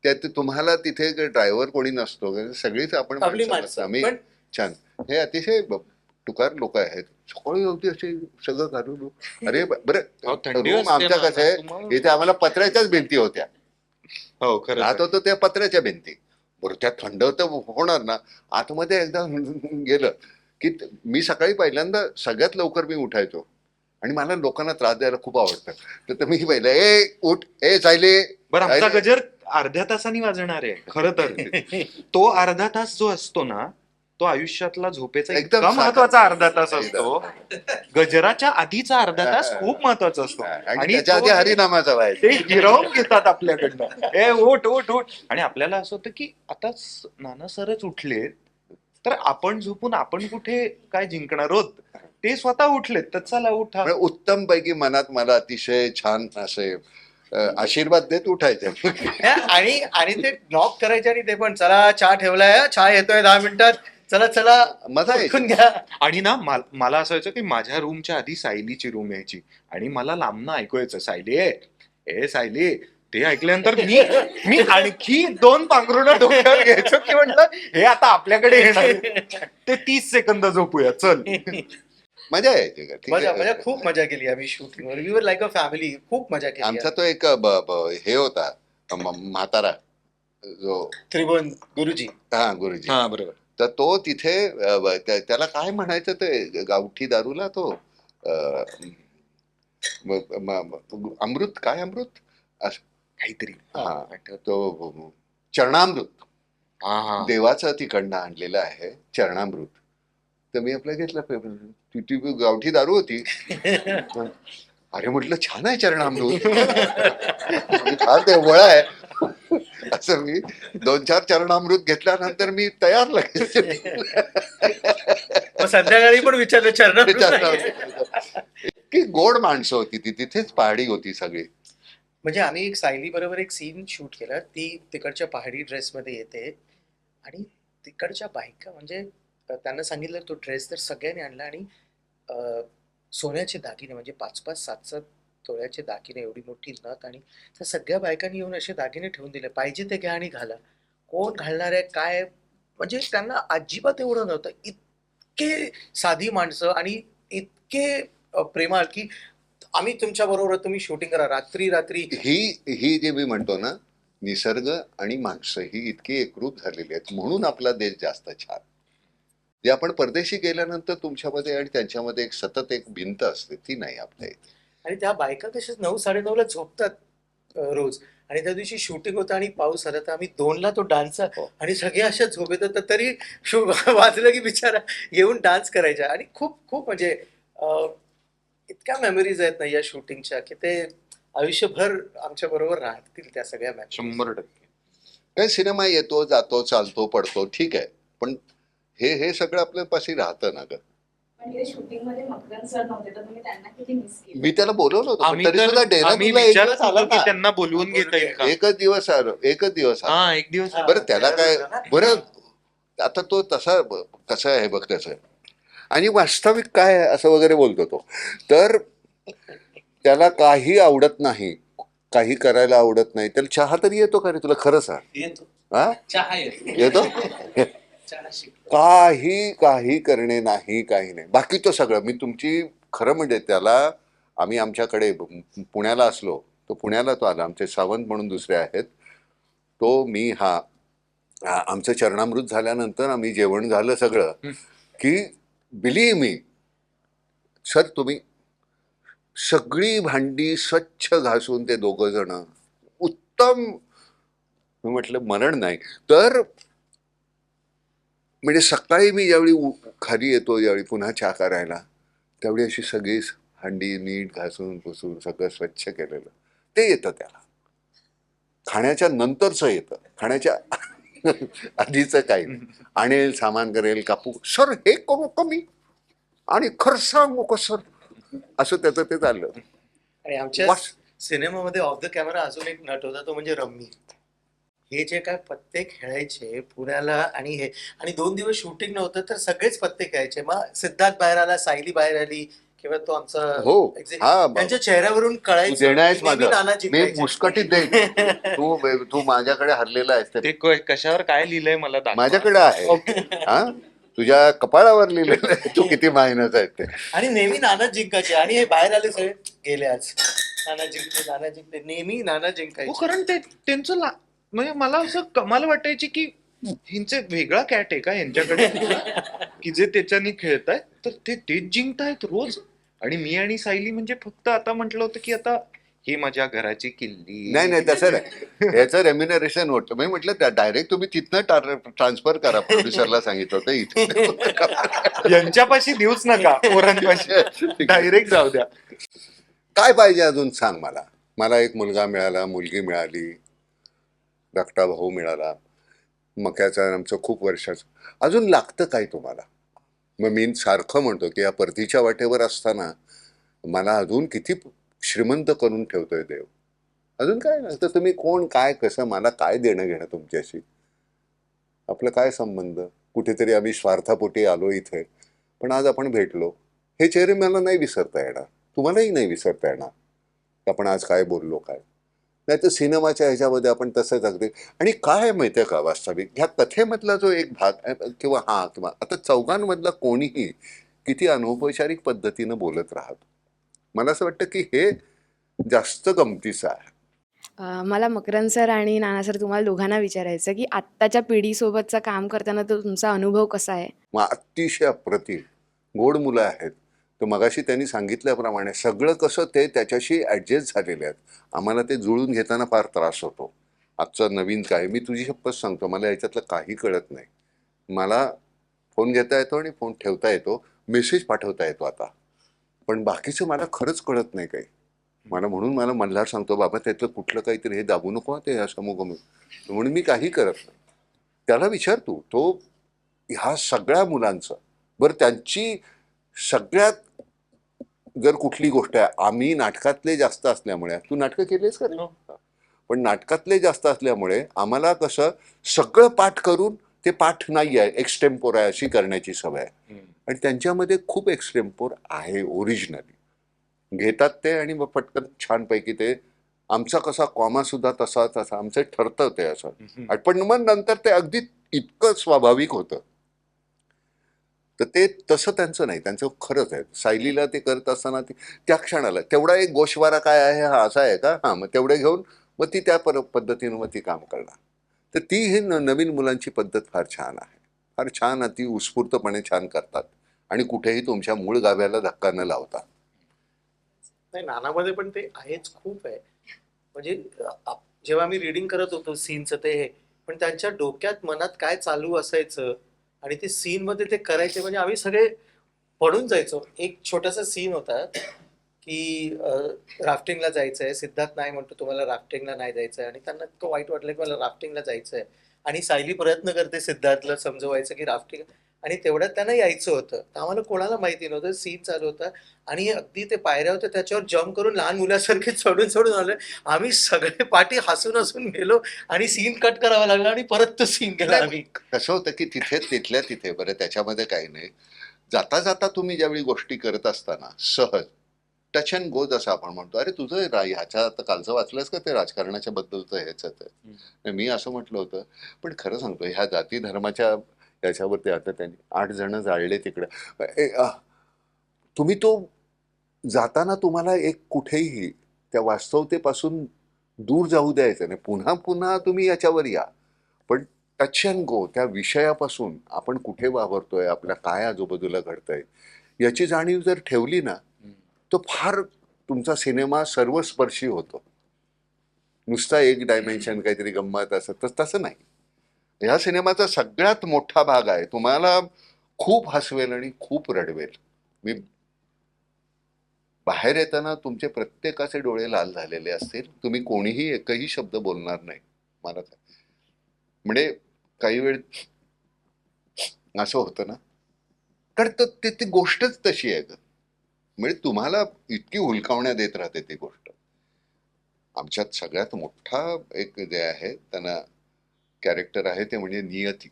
Speaker 1: त्यात तुम्हाला तिथे ड्रायव्हर कोणी नसतो, सगळीच आपण
Speaker 3: आपली
Speaker 1: माणसं
Speaker 3: माणसं.
Speaker 1: आम्ही
Speaker 3: पण
Speaker 1: छान. हे अतिशय टुकार लोक आहेत. सकाळी होती असे सगळं घालून. अरे बरं,
Speaker 2: अहो, थंडी
Speaker 1: रूम
Speaker 2: असते
Speaker 1: आमच्या
Speaker 2: ना,
Speaker 1: कसं आहे,
Speaker 2: तुम्हाला-
Speaker 1: इथे आम्हाला पत्र्याच्याच भिंती होत्या,
Speaker 2: हो खरं
Speaker 1: राहत होतो त्या पत्र्याच्या भिंती. बरं त्या थंड तर होणार ना. आतमध्ये एकदा गेलं की मी सकाळी पहिल्यांदा सगळ्यात लवकर मी उठायचो आणि मला लोकांना त्रास द्यायला खूप आवडतं. तर मी पहिलं उठ, सायले.
Speaker 2: बरं. आमचा
Speaker 1: काय-
Speaker 2: गजर अर्ध्या तासाने वाजणार आहे खरं तर. तो अर्धा तास जो असतो ना, तो आयुष्यातला झोपेचा
Speaker 1: एकदम
Speaker 2: इतका
Speaker 1: साधा.
Speaker 2: महत्वाचा अर्धा तास असतो. गजराच्या आधीचा अर्धा तास खूप महत्वाचा असतो.
Speaker 1: आणि त्याच्या
Speaker 2: तो-
Speaker 1: आधी हरिनामाचा व्हायचं.
Speaker 2: ते हिरावून घेतात आपल्याकडनं, उठ उठ उठ. आणि आपल्याला असं होतं की आता नाना सरच उठले, तर आपण झोपून आपण कुठे काय जिंकणार आहोत. ते स्वतः उठलेत, तर चला उठा.
Speaker 1: म्हणजे उत्तम पैकी मनात मला अतिशय छान असे आशीर्वाद देत उठायचे.
Speaker 3: आणि आणि ते नॉक करायचे, आणि ते पण चला चहा ठेवलाय, चहा येतोय 10 मिनिटात, चला चला
Speaker 1: मजा यायची.
Speaker 3: उठून घ्या.
Speaker 2: आणि ना मला असं व्हायचं की माझ्या रूमच्या आधी सायलीची रूम यायची आणि मला लांबनं ऐकू यायचं, सायली ए सायली. ते ऐकल्यानंतर मी आणखी 2 पांघरुणं डोक्यावर घ्यायचो की म्हटलं हे आता आपल्याकडे येणार. ते 30 सेकंद झोपूया चल.
Speaker 1: मजा यायची का? ठीक
Speaker 3: मजा
Speaker 1: आहे.
Speaker 3: मजा खूप मजा केली आम्ही शूटिंगवर. We were like a family. खूप मजा केली.
Speaker 1: आमचा तो एक हे होता म्हातारा, जो
Speaker 3: त्रिभुवन गुरुजी.
Speaker 1: हा गुरुजी.
Speaker 2: हा बरोबर.
Speaker 1: तर तो तिथे त्याला काय म्हणायचं ते गावठी दारूला तो अमृत, काय अमृत
Speaker 2: काहीतरी.
Speaker 1: हा तो चरणामृत.
Speaker 2: हा
Speaker 1: देवाचं तिकडनं आणलेलं आहे चरणामृत. तर मी आपलं घेतलं, ती गावठी दारू होती. अरे म्हटलं छान आहे चरणामृत. फार देवळ आहे. असं मी 2-4 चरणामृत घेतल्यानंतर मी तयार लगेच.
Speaker 3: मग संध्याकाळी पण विचारलं चरण.
Speaker 1: की गोड माणसं होती ती, तिथेच पहाडी होती सगळी.
Speaker 3: म्हणजे आम्ही एक सायली बरोबर एक सीन शूट केला. ती तिकडच्या पहाडी ड्रेसमध्ये येते आणि तिकडच्या बायका म्हणजे त्यांना सांगितलं तो ड्रेस तर सगळ्यांनी आणला, आणि सोन्याचे दागिने म्हणजे 5-5, 7-7 तोळ्याचे दागिने, एवढी मोठी नथ, आणि त्या सगळ्या बायकांनी येऊन असे दागिने ठेवून दिले, पाहिजे ते घ्या आणि घाला. कोण घालणार आहे काय, म्हणजे त्यांना अजिबात एवढं नव्हतं. इतके साधी माणसं आणि इतके प्रेमाळ की आम्ही तुमच्या बरोबर, तुम्ही शूटिंग करा रात्री.
Speaker 1: ही जे मी म्हणतो ना, निसर्ग आणि माणसं ही इतकी एकरूप झालेली आहेत, म्हणून आपला देश जास्त छान. जे आपण परदेशी गेल्यानंतर तुमच्यामध्ये आणि त्यांच्यामध्ये एक सतत एक भिंत असते, ती नाही आपल्या इथे.
Speaker 3: आणि त्या बायका कशाच 9-9:30ला झोपतात रोज, आणि त्या दिवशी शूटिंग होतं आणि पाऊस आला, तर आम्ही 2ला तो डान्स, आणि सगळे अशा झोपेत होतात तरी वाजलं की बिचारा येऊन डान्स करायच्या. आणि खूप खूप म्हणजे इतक्या मेमरीज आहेत ना या शूटिंगच्या की ते आयुष्यभर आमच्या बरोबर राहतील त्या सगळ्या memories.
Speaker 2: 100%.
Speaker 1: काय सिनेमा येतो जातो चालतो पडतो ठीक आहे, पण हे सगळं आपल्यापाशी राहतं ना ग.
Speaker 5: पण हे शूटिंग मध्ये मकरंद सर नव्हते तर तुम्ही त्यांना किती मिस केलं?
Speaker 1: मी त्याला बोलवलं होतं पण
Speaker 2: आम्ही
Speaker 1: तरी
Speaker 2: तर
Speaker 1: सुद्धा
Speaker 2: आम्ही
Speaker 1: डेहराडूनला एक
Speaker 2: विचारत
Speaker 1: दिवस आला
Speaker 2: होतो की
Speaker 1: ना.
Speaker 2: त्यांना बोलवून घेता येईल का.
Speaker 1: एकच दिवस आलो, एकच दिवस आला.
Speaker 2: हा, एक दिवस
Speaker 1: बरं त्याला काय, बरं आता तो तसा कसं आहे बघ त्याचं, आणि वास्तविक काय आहे असं वगैरे बोलतो तो. तर त्याला काही आवडत नाही, काही करायला आवडत नाही. त्याला चहा तरी येतो का रे, तुला खरं सांग? हा, येतो. काही करणे नाही, काही नाही. बाकी तो सगळं मी तुमची खरं म्हणजे त्याला आम्ही आमच्याकडे पुण्याला असलो, तो पुण्याला तो आला, आमचे सावंत म्हणून दुसरे आहेत, तो मी आमचं चरणामृत झाल्यानंतर आम्ही जेवण झालं सगळं की बिलीव्ह मी सर, तुम्ही सगळी भांडी स्वच्छ घासून ते दोघं जण उत्तम. मी म्हटलं मरण नाही तर, म्हणजे सकाळी मी ज्यावेळी खाली येतो, ज्यावेळी पुन्हा चहा करायला, त्यावेळी अशी सगळी हंडी नीट घासून पुसून सगळं स्वच्छ केलेलं ते येतं त्याला. खाण्याच्या नंतरचं येतं, खाण्याच्या आधीचं काही नाही. आणेल, सामान करेल, कापू, सर हे करू कमी आणि खरं सांगू का सर, असं त्याचं ते चाललं.
Speaker 3: आणि आमच्या
Speaker 1: वास-
Speaker 3: सिनेमामध्ये ऑफ द कॅमेरा अजून एक नट होता, तो म्हणजे रम्मी. हे जे काय पत्ते खेळायचे पुण्याला, आणि हे, आणि 2 दिवस शूटिंग नव्हतं तर सगळेच पत्ते खेळायचे. मग सिद्धार्थ बाहेर आला, सायली बाहेर आली, किंवा तो आमचा
Speaker 1: हो हा,
Speaker 3: त्यांच्या चेहऱ्यावरून
Speaker 1: तू
Speaker 3: कळायचं
Speaker 1: देणं आहेस
Speaker 3: की नेहमी
Speaker 1: माझं,
Speaker 3: नाना
Speaker 1: मी
Speaker 3: जिंकायचे.
Speaker 1: मुस्कटीत देईन. तू माझ्याकडे हरलेला आहेस ते,
Speaker 2: ते कशावर काय लिहिलंय मला दाखवा.
Speaker 1: माझ्याकडे आहे. हा, तुझ्या कपाळावर लिहिलेलं आहे, तू किती मायनस आहेत ते.
Speaker 3: आणि नेहमी नाना जिंकायचे, आणि हे बाहेर आले सगळे गेले आज, नाना जिंकले, नेहमी नाना
Speaker 2: हो,
Speaker 3: जिंकायचे.
Speaker 2: कारण ते त्यांचं म्हणजे मला असं कमाल वाटायची की हिंचे वेगळा कॅट आहे का यांच्याकडे की जे त्याच्यानी खेळताय, तर ते तेच जिंकतायत रोज. आणि मी आणि सायली म्हणजे फक्त आता म्हटलं होतं की आता ही माझ्या घराची किल्ली.
Speaker 1: नाही तसं नाही, याचं रेम्युनरेशन होतं. मी म्हटलं डायरेक्ट तुम्ही तिथनं ट्रान्सफर करा, प्रोड्युसरला सांगितलं होतं इथे.
Speaker 2: यांच्यापाशी देऊच नका, पोरांपाशी डायरेक्ट जाऊ द्या.
Speaker 1: काय पाहिजे अजून सांग मला. मला एक मुलगा मिळाला, मुलगी मिळाली, धाकटा भाऊ मिळाला, मक्याचा आमचं खूप वर्षाचं. अजून लागतं काय तुम्हाला? मग मी सारखं म्हणतो की या परतीच्या वाटेवर असताना मला अजून किती श्रीमंत करून ठेवतोय देव. अजून काय नसतं, तुम्ही कोण, काय, कसं, मला काय देणं घेणं तुमच्याशी, आपलं काय संबंध. कुठेतरी आम्ही स्वार्थापोटी आलो इथे, पण आज आपण भेटलो. हे चेहरे मला नाही विसरता येणार, तुम्हालाही नाही विसरता येणार आपण आज काय बोललो काय. नाही तर सिनेमाच्या ह्याच्यामध्ये आपण तसंच अगदी. आणि काय माहिती आहे का, वास्तविक ह्या कथेमधला जो एक भाग किंवा आता चौघांमधला कोणीही किती अनौपचारिक पद्धतीनं बोलत राहतो, मला असं वाटतं की हे जास्त गमतीचं आहे.
Speaker 10: मला मकरंद सर आणि नाना सर, तुम्हाला दोघांना विचारायचं की आत्ताच्या पिढीसोबतचं काम करताना तो तुमचा अनुभव कसा आहे?
Speaker 1: मग अतिशय अप्रतिम गोड मुलं आहेत. तर मगाशी त्यांनी सांगितल्याप्रमाणे सगळं कसं ते त्याच्याशी ॲडजस्ट झालेले आहेत. आम्हाला ते जुळून घेताना फार त्रास होतो. आजचं नवीन काय, मी तुझी शपथ सांगतो, मला याच्यातलं काही कळत नाही. मला फोन घेता येतो आणि फोन ठेवता येतो, मेसेज पाठवता येतो आता, पण बाकीचं मला खरंच कळत नाही काही. म्हणून मला मल्हार सांगतो, बाबा त्यातलं कुठलं काहीतरी हे दाबू नको ते असं म्हणून मी काही करत नाही. त्याला विचार तू, तो ह्या सगळ्या मुलांचं बरं, त्यांची सगळ्यात जर कुठली गोष्ट आहे, आम्ही नाटकातले जास्त असल्यामुळे, तू नाटकं केलीस का रे? पण नाटकातले जास्त असल्यामुळे आम्हाला कसं सगळं पाठ करून, ते पाठ नाही आहे, एक्सटेम्पोर आहे अशी करण्याची सवय आहे. आणि त्यांच्यामध्ये खूप एक्सटेम्पोर आहे, ओरिजिनली घेतात ते, आणि मग पटकन छानपैकी ते. आमचा कसा कॉमा सुद्धा तसा आमचं ठरतं ते असं, पण मग नंतर ते अगदी इतकं स्वाभाविक होतं. तर ते तसं त्यांचं नाही, त्यांचं खरंच आहे. सायलीला ते करत असताना त्या क्षणाला तेवढा एक गोषवारा काय आहे, हा असा आहे का, हां, मग तेवढे घेऊन मग ती त्या पद्धतीनं मग ती काम करणार. तर ती ही नवीन मुलांची पद्धत फार छान आहे, फार छान, ती उत्स्फूर्तपणे छान करतात आणि कुठेही तुमच्या मूळ गाभ्याला धक्का न लावता.
Speaker 3: नाही, नानामध्ये पण ते आहेच, खूप आहे. म्हणजे जेव्हा आम्ही रीडिंग करत होतो सीनचं ते, पण त्यांच्या डोक्यात मनात काय चालू असायचं आणि ते सीन मध्ये ते करायचे, म्हणजे आम्ही सगळे पडून जायचो. एक छोटासा सीन होता की राफ्टिंगला जायचंय, सिद्धार्थ नाही म्हणतो तुम्हाला राफ्टिंगला नाही जायचंय, आणि त्यांना तो वाईट वाटलं की मला राफ्टिंगला जायचंय, आणि सायली प्रयत्न करते सिद्धार्थला समजवायचं की राफ्टिंग, आणि तेवढ्यात त्यांना यायचं होतं. तर आम्हाला कोणाला माहिती नव्हतं, सीन चालू होता आणि अगदी ते पायऱ्या होत्या त्याच्यावर जम्प करून लहान मुलासारखे चढून आले. आम्ही सगळे पाठी हसून गेलो आणि सीन कट करावा लागला आणि परत तो सीन केला
Speaker 1: नाही,
Speaker 3: आम्ही.
Speaker 1: कसं होतं की तिथे तिथल्या तिथे बरं त्याच्यामध्ये काही नाही. जाता जाता तुम्ही ज्यावेळी गोष्टी करत असताना सहज टच अँड गो जसं आपण म्हणतो, अरे तुझं ह्याच्या आता कालचं वाचलंस का ते राजकारणाच्या बद्दलचं ह्याचं तर मी असं म्हटलं होतं. पण खरं सांगतो ह्या जाती धर्माच्या याच्यावरती आता त्यांनी 8 जण जाळले तिकडे. तुम्ही तो जाताना तुम्हाला एक कुठेही त्या वास्तवतेपासून दूर जाऊ द्यायचं नाही. पुन्हा पुन्हा तुम्ही याच्यावर या, पण टच अँड गो त्या विषयापासून आपण कुठे वावरतोय, आपल्या काय आजूबाजूला घडतंय याची जाणीव जर ठेवली ना, तो फार तुमचा सिनेमा सर्वस्पर्शी होतो. नुसता एक डायमेन्शन काहीतरी गंमत असत तसं नाही. ह्या सिनेमाचा सगळ्यात मोठा भाग आहे, तुम्हाला खूप हसवेल आणि खूप रडवेल. मी बाहेर येताना तुमचे प्रत्येकाचे डोळे लाल झालेले असतील, तुम्ही कोणीही एकही शब्द बोलणार नाही. मला म्हणजे काही वेळ असं होतं ना, कारण ती गोष्टच तशी आहे. म्हणजे तुम्हाला इतकी हुलकावण्या देत राहते ती गोष्ट. आमच्यात सगळ्यात मोठा एक जे आहे त्यांना कॅरेक्टर आहे ते म्हणजे नियती,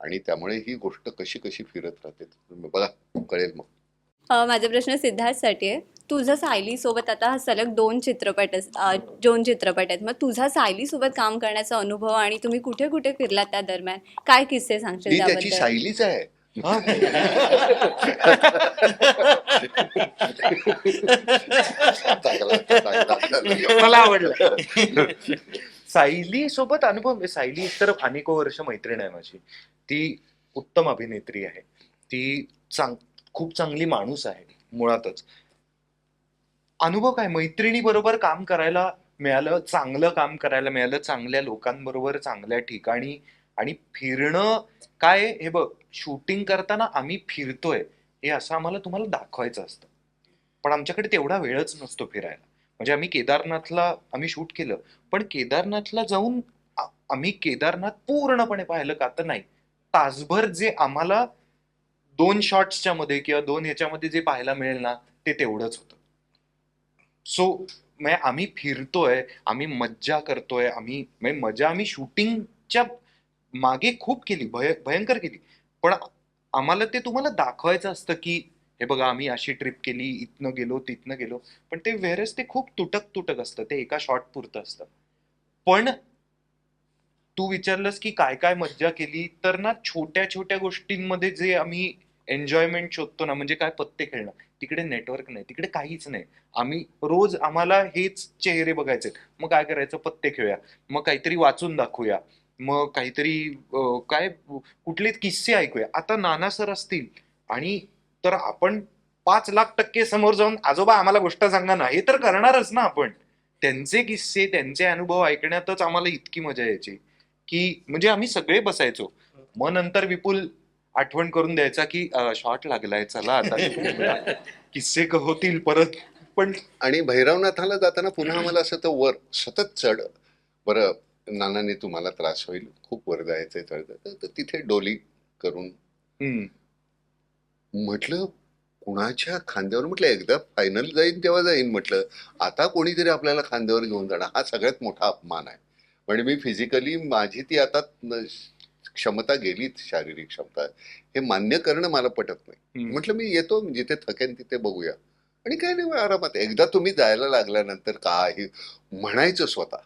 Speaker 1: आणि त्यामुळे ही गोष्ट कशी कशी फिरत राहते बघा, कळेल मग.
Speaker 5: माझा प्रश्न सिद्धार्थसाठी आहे. तुझं सायलीसोबत आता हा सलग 2 चित्रपट आहेत. मग तुझा सायलीसोबत काम करण्याचा अनुभव आणि तुम्ही कुठे कुठे फिरलात त्या दरम्यान, काय किस्से सांगशील
Speaker 1: ती त्याची
Speaker 5: त्याबद्दल?
Speaker 1: सायलीच आहे.
Speaker 2: मला आवडलं. सायली सोबत अनुभव. सायली तर अनेको वर्ष मैत्रीण आहे माझी. ती उत्तम अभिनेत्री आहे. ती खूप चांगली माणूस आहे मुळातच. अनुभव काय, मैत्रिणी बरोबर काम करायला मिळालं, चांगलं काम करायला मिळालं, चांगल्या लोकांबरोबर चांगल्या ठिकाणी. आणि फिरणं काय, हे बघ, शूटिंग करताना आम्ही फिरतोय हे असं आम्हाला तुम्हाला दाखवायचं असतं, पण आमच्याकडे तेवढा वेळच नसतो फिरायला. म्हणजे आम्ही केदारनाथला शूट केलं, पण केदारनाथला जाऊन आम्ही केदारनाथ पूर्णपणे पाहिलं का तर नाही. तासभर जे आम्हाला 2 शॉट्सच्या मध्ये किंवा 2 ह्याच्यामध्ये जे पाहायला मिळेल ना, ते तेवढंच होतं. सो आम्ही फिरतोय, आम्ही मज्जा करतोय, आम्ही शूटिंगच्या मागे खूप केली, भयंकर केली, पण आम्हाला ते तुम्हाला दाखवायचं असतं की हे बघा आम्ही अशी ट्रिप केली, इथनं गेलो तिथनं गेलो. पण ते व्हेरस ते खूप तुटक असतं, ते एका शॉट पुरतं असतं. पण तू विचारलंस की काय काय मज्जा केली, तर ना छोट्या छोट्या गोष्टींमध्ये जे आम्ही एन्जॉयमेंट शोधतो ना, म्हणजे काय पत्ते खेळणं, तिकडे नेटवर्क नाही, तिकडे काहीच नाही. आम्ही रोज आम्हाला हेच चेहरे बघायचे. मग काय करायचं, पत्ते खेळूया, मग काहीतरी वाचून दाखवूया, मग काहीतरी काय कुठले किस्से ऐकूया. आता नाना सर असतील आणि तर आपण 5,00,000% समोर जाऊन आजोबा आम्हाला गोष्ट सांगा ना, हे तर करणारच ना आपण. त्यांचे किस्से, त्यांचे अनुभव ऐकण्यातच आम्हाला इतकी मजा यायची की म्हणजे आम्ही सगळे बसायचो. मग नंतर विपुल आठवण करून द्यायचा की शॉट लागलाय, चला आता किस्से होतील परत. पण
Speaker 1: आणि भैरवनाथाला जाताना पुन्हा आम्हाला असं तर वर सतत चढ, बरं नानाने तुम्हाला त्रास होईल, खूप वर जायचंय चढ, तर तिथे डोली करून म्हटलं कुणाच्या खांद्यावर, म्हटलं एकदा फायनल जाईन तेव्हा जाईन, म्हटलं आता कोणीतरी आपल्याला खांद्यावर घेऊन जाणार, हा सगळ्यात मोठा अपमान आहे. म्हणजे मी फिजिकली माझी ती आता क्षमता गेलीच, शारीरिक क्षमता, हे मान्य करणं मला पटत नाही. म्हटलं मी येतो, जिथे थकेन तिथे बघूया, आणि काही नाही आरामात. एकदा तुम्ही जायला लागल्यानंतर काही म्हणायचं स्वतः.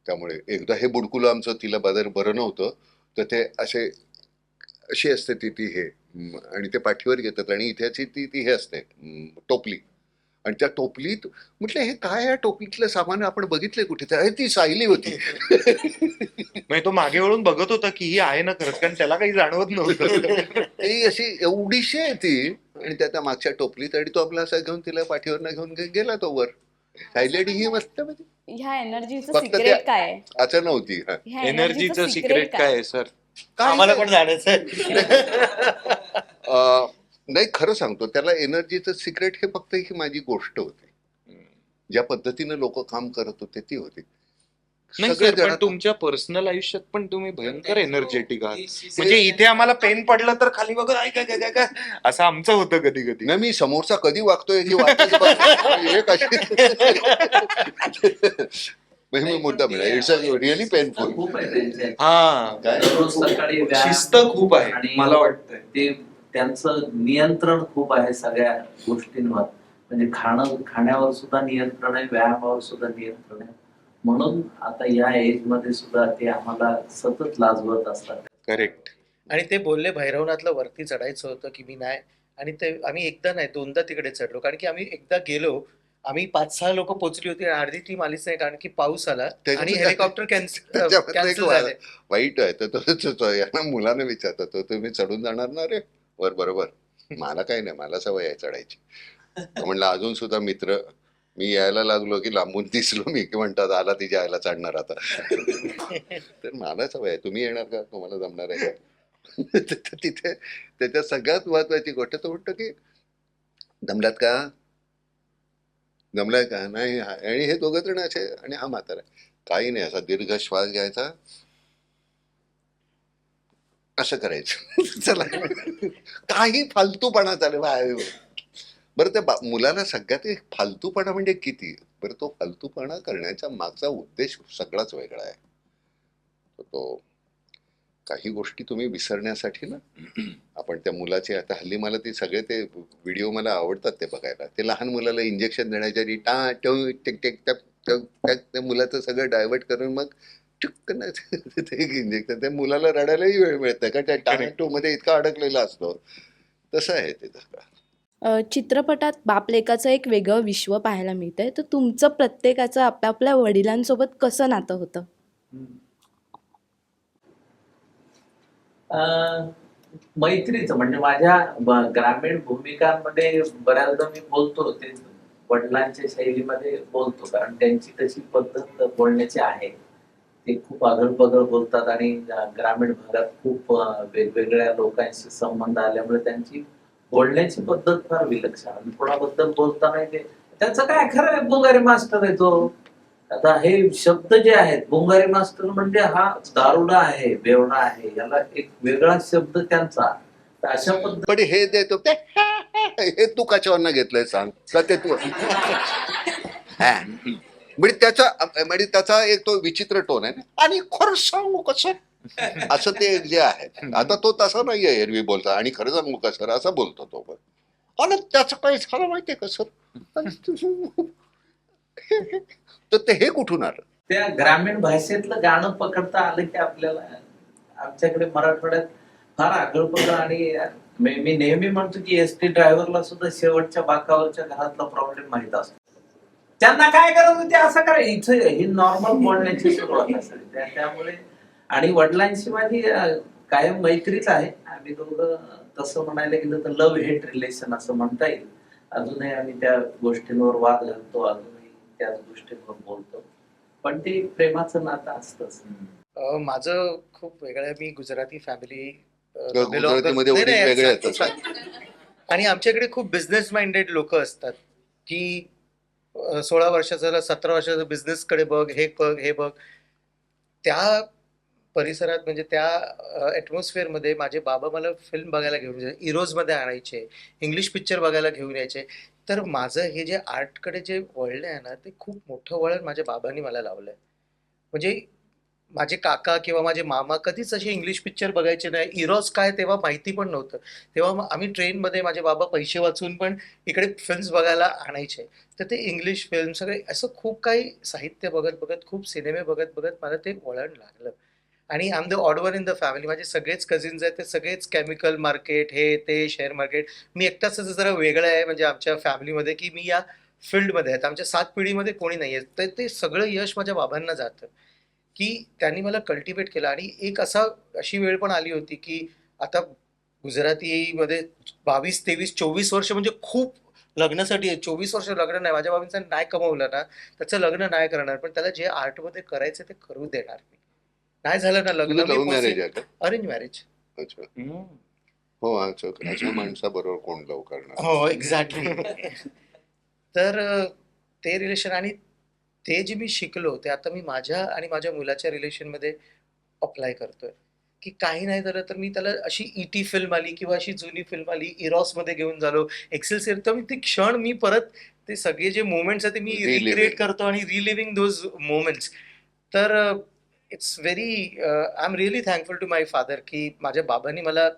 Speaker 1: त्यामुळे एकदा हे बुडकुलं आमचं, तिला बरं नव्हतं, तर ते अशी असते ती हे आणि ते पाठीवर घेतात, आणि इथे ती हे असते टोपली, आणि त्या टोपलीत म्हटलं हे काय आहे, टोपलीतलं सामान आपण बघितलंय कुठे, तर ती सायली होती.
Speaker 2: म्हणजे तो मागे वळून बघत होता की ही आहे ना खरंच, कारण त्याला काही जाणवत नव्हतं.
Speaker 1: ती अशी एवढीशी आहे ती, आणि त्या मागच्या टोपलीत, आणि तो आपला असं घेऊन तिला पाठीवर घेऊन गेला तो वर. सायलेडी ही मस्त म्हणजे
Speaker 5: ह्या एनर्जीचं
Speaker 1: फक्त
Speaker 5: सिक्रेट काय आहे?
Speaker 1: असं नव्हती.
Speaker 5: ह्या
Speaker 2: एनर्जीचं सिक्रेट काय आहे सर?
Speaker 3: आम्हाला पण जाण्याचं
Speaker 1: नाही, खरं सांगतो, त्याला एनर्जीचं सिक्रेट हे फक्त ही माझी गोष्ट होती. ज्या पद्धतीनं लोक काम करत होते ती होती.
Speaker 2: नाही
Speaker 1: सगळे
Speaker 2: सर, पण
Speaker 1: जण
Speaker 2: तुमच्या पर्सनल आयुष्यात पण तुम्ही भयंकर एनर्जेटिक आहात. म्हणजे इथे आम्हाला पेन पडलं तर खाली बघत ऐका काय काय काय असं आमचं होतं कधी कधी.
Speaker 1: नाही, मी समोरचा कधी वागतोय की वागतोय हे कशी म्हणजे मी मुद्दाम इट्स रिअली पेनफुल.
Speaker 6: खूप आहे त्यांच्या
Speaker 2: हा,
Speaker 6: दररोज सकाळी व्यायाम
Speaker 2: शिस्त खूप आहे
Speaker 6: आणि
Speaker 2: मला वाटतंय.
Speaker 6: ते त्यांचं नियंत्रण खूप आहे सगळ्या गोष्टींवर. म्हणजे खाण्यावर सुद्धा नियंत्रण आहे, व्यायामावर सुद्धा नियंत्रण आहे. म्हणून आता या एज मध्ये सुद्धा ते आम्हाला सतत लाजवत असतात.
Speaker 2: करेक्ट.
Speaker 3: आणि ते बोलले भैरवनाथला वरती चढायचं होतं की मी नाही, आणि ते आम्ही एकदा नाही दोनदा तिकडे चढलो, कारण की आम्ही एकदा गेलो, आम्ही 5-6 लोक पोहोचली होती आणि अर्धी टीम आलीच नाही कारण की पाऊस आला आणि
Speaker 1: त्याच्यामध्ये-
Speaker 3: हेलिकॉप्टर
Speaker 1: त्याच्यामध्ये एक
Speaker 3: कॅन्सल झाले.
Speaker 1: वाईट आहे तर यांना मुलाने विचारतात तो तुम्ही चढून जाणार ना रे वर? बरोबर, मला काही नाही, मला सवय आहे चढायची. तो म्हणलं अजून सुद्धा मित्र, मी यायला लागलो की लांबून दिसलो मी की म्हणतात आला तिच्या यायला चढणार आता. तर मला सवय आहे, तुम्ही येणार का, तुम्हाला जमणार आहे का? तर तिथे त्याच्यात सगळ्यात महत्वाची गोष्ट तो म्हणतो की जमल्यात का, जमलाय का नाही. आणि हे दोघं जण असे, आणि हा म्हातारा काही नाही, असा दीर्घ श्वास घ्यायचा, असं करायचं. चला, काही फालतूपणा चालेल बाहेर. बरं त्या मुलाला सगळ्यात एक फालतूपणा म्हणजे किती, बरं तो फालतूपणा करण्याचा मागचा उद्देश सगळाच वेगळा आहे. तो काही गोष्टी तुम्ही विसरण्यासाठी ना, आपण त्या मुलाचे आता हल्ली मला ते सगळे ते व्हिडिओ मला आवडतात ते बघायला. ते लहान मुलाला इंजेक्शन देण्याच्या आधी टा टू टिक टिक टक टक टक त्या मुलाचं सगळं डायव्हर्ट करून मग टुक्क ते इंजेक्शन, त्या मुलाला रडायलाही वेळ मिळत नाही कारण त्या टा टू मध्ये इतका अडकलेला असतो. तसं आहे ते सगळं.
Speaker 11: चित्रपटात बाप लेकाचं एक वेगळं विश्व पाहायला मिळतंय, तर तुमचं प्रत्येकाचं आपल्या वडिलांसोबत कसं नातं होतं?
Speaker 6: मैत्रीचं म्हणजे माझ्या ग्रामीण भूमिकांमध्ये बऱ्याचदा मी बोलतो ते वडिलांच्या शैलीमध्ये बोलतो, कारण त्यांची तशी पद्धत बोलण्याची आहे. ते खूप आगळपगळ बोलतात आणि ग्रामीण भागात खूप वेगवेगळ्या लोकांशी संबंध आल्यामुळे त्यांची बोलण्याची पद्धत फार विलक्षण. आणि कोणाबद्दल बोलताना ते त्याचं काय खरं आहे, बुंगारी मास्टर आहे तो. आता हे शब्द जे आहेत, बुंगारी मास्टर म्हणजे हा दारुडा आहे, बेवडा आहे, याला एक वेगळा शब्द त्यांचा. तर अशा पद्धती
Speaker 1: पण हे देतो ते हे तू कशावर घेतलंय सांग का ते तू हा. म्हणजे त्याचा एक तो विचित्र टोन आहे ना, आणि खरं सांगू का सर असं ते जे आहे. आता तो तसा नाहीये, एरवी बोलता आणि खरं सांगू का सर असं बोलतो तो. पण आणि त्याचं काही झालं माहितीये का सर, तर ते हे कुठून आलं?
Speaker 6: त्या ग्रामीण भाषेतलं गाणं पकडता आलं की आपल्याला. आमच्याकडे मराठवाड्यात फार आगळपगळ आणि मी नेहमी म्हणतो की एसटी ड्रायव्हरला सुद्धा शेवटच्या बाकावरच्या घरातला प्रॉब्लेम माहित असतो. त्यांना काय गरज होती असं करा, इथं ही नॉर्मल बोलण्याची सुरुवात असते. त्यामुळे आणि वडिलांशी माझी कायम मैत्रीच आहे. आम्ही दोघं तसं म्हणायला गेलं तर लव्ह हेट रिलेशन असं म्हणता येईल. अजूनही आम्ही त्या गोष्टींवर वाद घालतो, अजूनही त्याच गोष्टींवर बोलतो, पण ते प्रेमाचं नातं असतंच.
Speaker 3: माझं खूप वेगळं आहे. मी गुजराती फॅमिली
Speaker 1: गुजरातीमध्ये वडील वेगळे आहेत.
Speaker 3: आणि आमच्याकडे खूप बिझनेस माइंडेड लोक असतात की 16 वर्षाचा 17 वर्षाचा बिझनेस कडे बघ, हे बघ, हे बघ. त्या परिसरात म्हणजे त्या ॲटमॉस्फिअर मध्ये माझे बाबा मला फिल्म बघायला घेऊन जायचे, इरोज मध्ये आणायचे, इंग्लिश पिक्चर बघायला घेऊन यायचे. तर माझं हे जे आर्टकडे जे वळण आहे ना, ते खूप मोठं वळण माझ्या बाबांनी मला लावलंय. म्हणजे माझे काका किंवा माझे मामा कधीच असे इंग्लिश पिक्चर बघायचे नाही. इरोज काय तेव्हा माहिती पण नव्हतं. तेव्हा मग आम्ही ट्रेनमध्ये माझे बाबा पैसे वाचून पण इकडे फिल्म्स बघायला आणायचे. तर ते इंग्लिश फिल्म सगळे असं खूप काही साहित्य बघत बघत, खूप सिनेमे बघत बघत मला ते वळण लागलं. आणि I am the odd one in the family. माझे सगळेच कझिन्स आहेत, ते सगळेच केमिकल मार्केट, हे ते शेअर मार्केट. मी एकटाच जरा वेगळं आहे म्हणजे आमच्या फॅमिलीमध्ये की मी या फील्डमध्ये आहे. आमच्या 7 पिढीमध्ये कोणी नाही आहे. तर ते सगळं यश माझ्या बाबांना जातं की त्यांनी मला कल्टिवेट केलं. आणि एक अशी वेळ पण आली होती की आता गुजरातीमध्ये 22, 23, 24 वर्ष म्हणजे खूप लग्नासाठी आहे. 24 वर्ष लग्न नाही. माझ्या बाबांचं नाही कमवलं ना, त्याचं लग्न नाही करणार, पण त्याला जे आर्टमध्ये करायचं ते करू देणार मी. नाही झालं ना लग्न,
Speaker 1: लव्ह मॅरेज आहे का?
Speaker 3: Arrange marriage.
Speaker 1: अच्छा. हो, अशा माणसाबरोबर कोण लव करणार?
Speaker 3: हो, एक्झॅक्टली. तर ते रिलेशन आणि ते जे मी शिकलो ते आता मी माझ्या आणि माझ्या मुलाच्या रिलेशनमध्ये अप्लाय करतोय, की काही नाही झालं तर मी त्याला अशी ई.टी. फिल्म आली किंवा अशी जुनी फिल्म आली, इरॉसमध्ये घेऊन झालो, एक्सेलसिअर, तर मी ते क्षण मी परत ते सगळे जे मोमेंट्स आहेत ते मी
Speaker 1: Reliving.
Speaker 3: रिक्रिएट करतो आणि रिलिव्हिंग दोज मोमेंट्स. तर it's very I am really thankful to my father, की माझ्या बाबांनी मला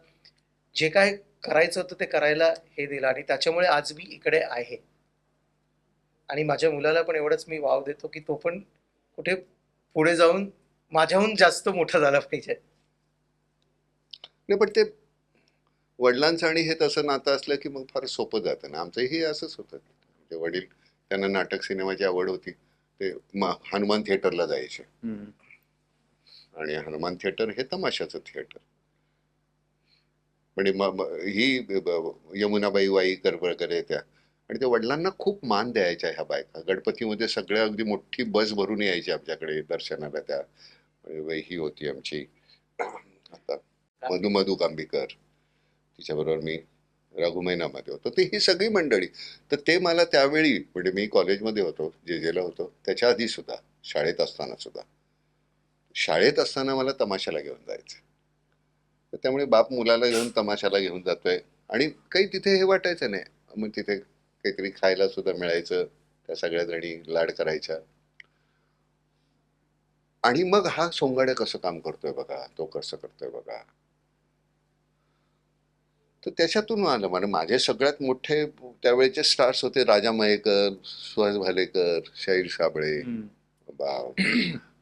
Speaker 3: जे काय करायचं होतं ते करायला हे दिलं आणि त्याच्यामुळे आज मी इकडे आहे. आणि माझ्या मुलाला पण एवढंच मी वाव देतो, की तो पण कुठे पुढे जाऊन माझ्याहून जास्त मोठा झाला पाहिजे.
Speaker 1: नाही पण ते वडिलांचं आणि हे तसं नातं असलं की मग फार सोपं जातं ना. आमचंही असंच होतं. आमचे वडील, त्यांना नाटक सिनेमाची आवड होती. ते हनुमान थिएटरला जायचे आणि हनुमान थिएटर हे तमाशाचं थिएटर. म्हणजे ही यमुनाबाई वाईकर वगैरे त्या, आणि त्या वडिलांना खूप मान द्यायच्या ह्या बायका. गणपतीमध्ये सगळ्या अगदी मोठी बस भरून यायची आमच्याकडे दर्शनाला. त्या म्हणजे ही होती आमची आता मधू कांबीकर, तिच्याबरोबर मी रघुमैनामध्ये होतो. तर ही सगळी मंडळी. तर ते मला त्यावेळी, म्हणजे मी कॉलेजमध्ये होतो, जे ला होतो, त्याच्या आधी सुद्धा, शाळेत असताना मला तमाशाला घेऊन जायचं. तर त्यामुळे बाप मुलाला घेऊन तमाशाला घेऊन जातोय आणि काही तिथे हे वाटायचं नाही. मग तिथे काहीतरी खायला सुद्धा मिळायचं, त्या सगळ्या जणी लाड करायच्या. आणि मग हा सोंगाड्या कसं काम करतोय बघा, तो कसं करतोय बघा. तर त्याच्यातून आलं. म्हणजे माझे सगळ्यात मोठे त्यावेळेचे स्टार्स होते राजा मयेकर, सुहास भालेकर, शाहीर साबळे,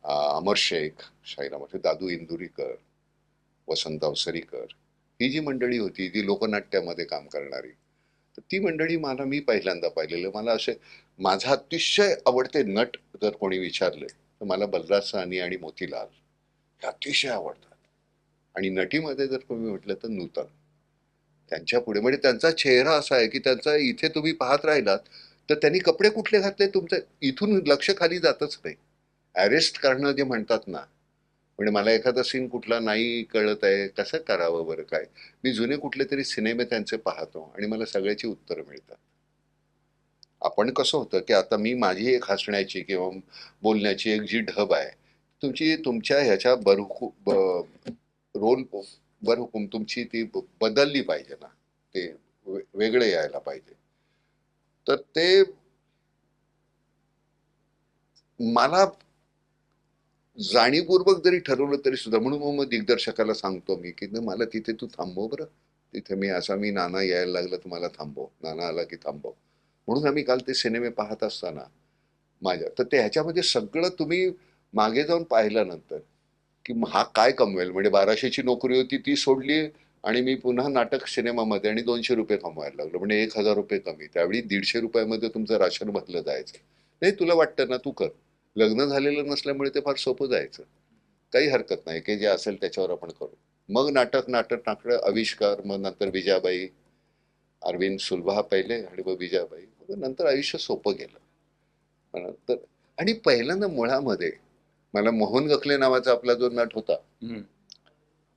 Speaker 1: अमर शेख, शाहीर अमर शेख, दादू इंदुरीकर, वसंत अवसरीकर, ही जी मंडळी होती जी लोकनाट्यामध्ये काम करणारी, तर ती मंडळी मी पहिल्यांदा पाहिलेलं. मला असे, माझा अतिशय आवडते नट जर कोणी विचारले तर मला बलराज साहनी आणि मोतीलाल हे अतिशय आवडतात. आणि नटीमध्ये जर कोणी म्हटलं तर नूतन. त्यांच्या पुढे म्हणजे त्यांचा चेहरा असा आहे की त्यांचा इथे तुम्ही पाहत राहिलात तर त्यांनी कपडे कुठले घातले तुमचं इथून लक्ष खाली जातच नाही. अरेस्ट करणं जे म्हणतात ना, म्हणजे मला एखादा सीन कुठला नाही कळत आहे, कसं करावं बरं काय. मी जुने कुठले तरी सिनेमे त्यांचे पाहतो आणि मला सगळ्याची उत्तरं मिळतात. आपण कसं होतं की आता माझी एक हसण्याची किंवा बोलण्याची एक जी ढब आहे, तुमच्या ह्याच्या रोल बरहुकूम तुमची ती बदलली पाहिजे ना, ते वेगळे यायला पाहिजे. तर ते मला जाणीवपूर्वक जरी ठरवलं तरी सुद्धा, म्हणून मग दिग्दर्शकाला सांगतो मी की मला तिथे तू थांबव बरं, तिथे मी नाना यायला लागलं तर मला थांबव, नाना आला की थांबव. म्हणून आम्ही काल ते सिनेमे पाहत असताना तर ते ह्याच्यामध्ये सगळं तुम्ही मागे जाऊन पाहिल्यानंतर की हा काय कमवेल. म्हणजे 1200ची नोकरी होती ती सोडली आणि मी पुन्हा नाटक सिनेमामध्ये आणि 200 रुपये कमवायला लागलो. म्हणजे 1000 रुपये कमी. त्यावेळी 150 रुपयामध्ये तुमचं राशन भरलं जायचं. नाही तुला वाटतं ना तू कर. लग्न झालेलं नसल्यामुळे ते फार सोपं जायचं. काही हरकत नाही, की जे असेल त्याच्यावर आपण करू. मग नाटक आविष्कार, मग नंतर विजयाबाई, अरविंद सुलभा पहिले आणि मग विजयाबाई. मग नंतर आयुष्य सोपं गेलं. नंतर आणि पहिल्यांदा मुळामध्ये मला मोहन गखले नावाचा आपला जो नट होता,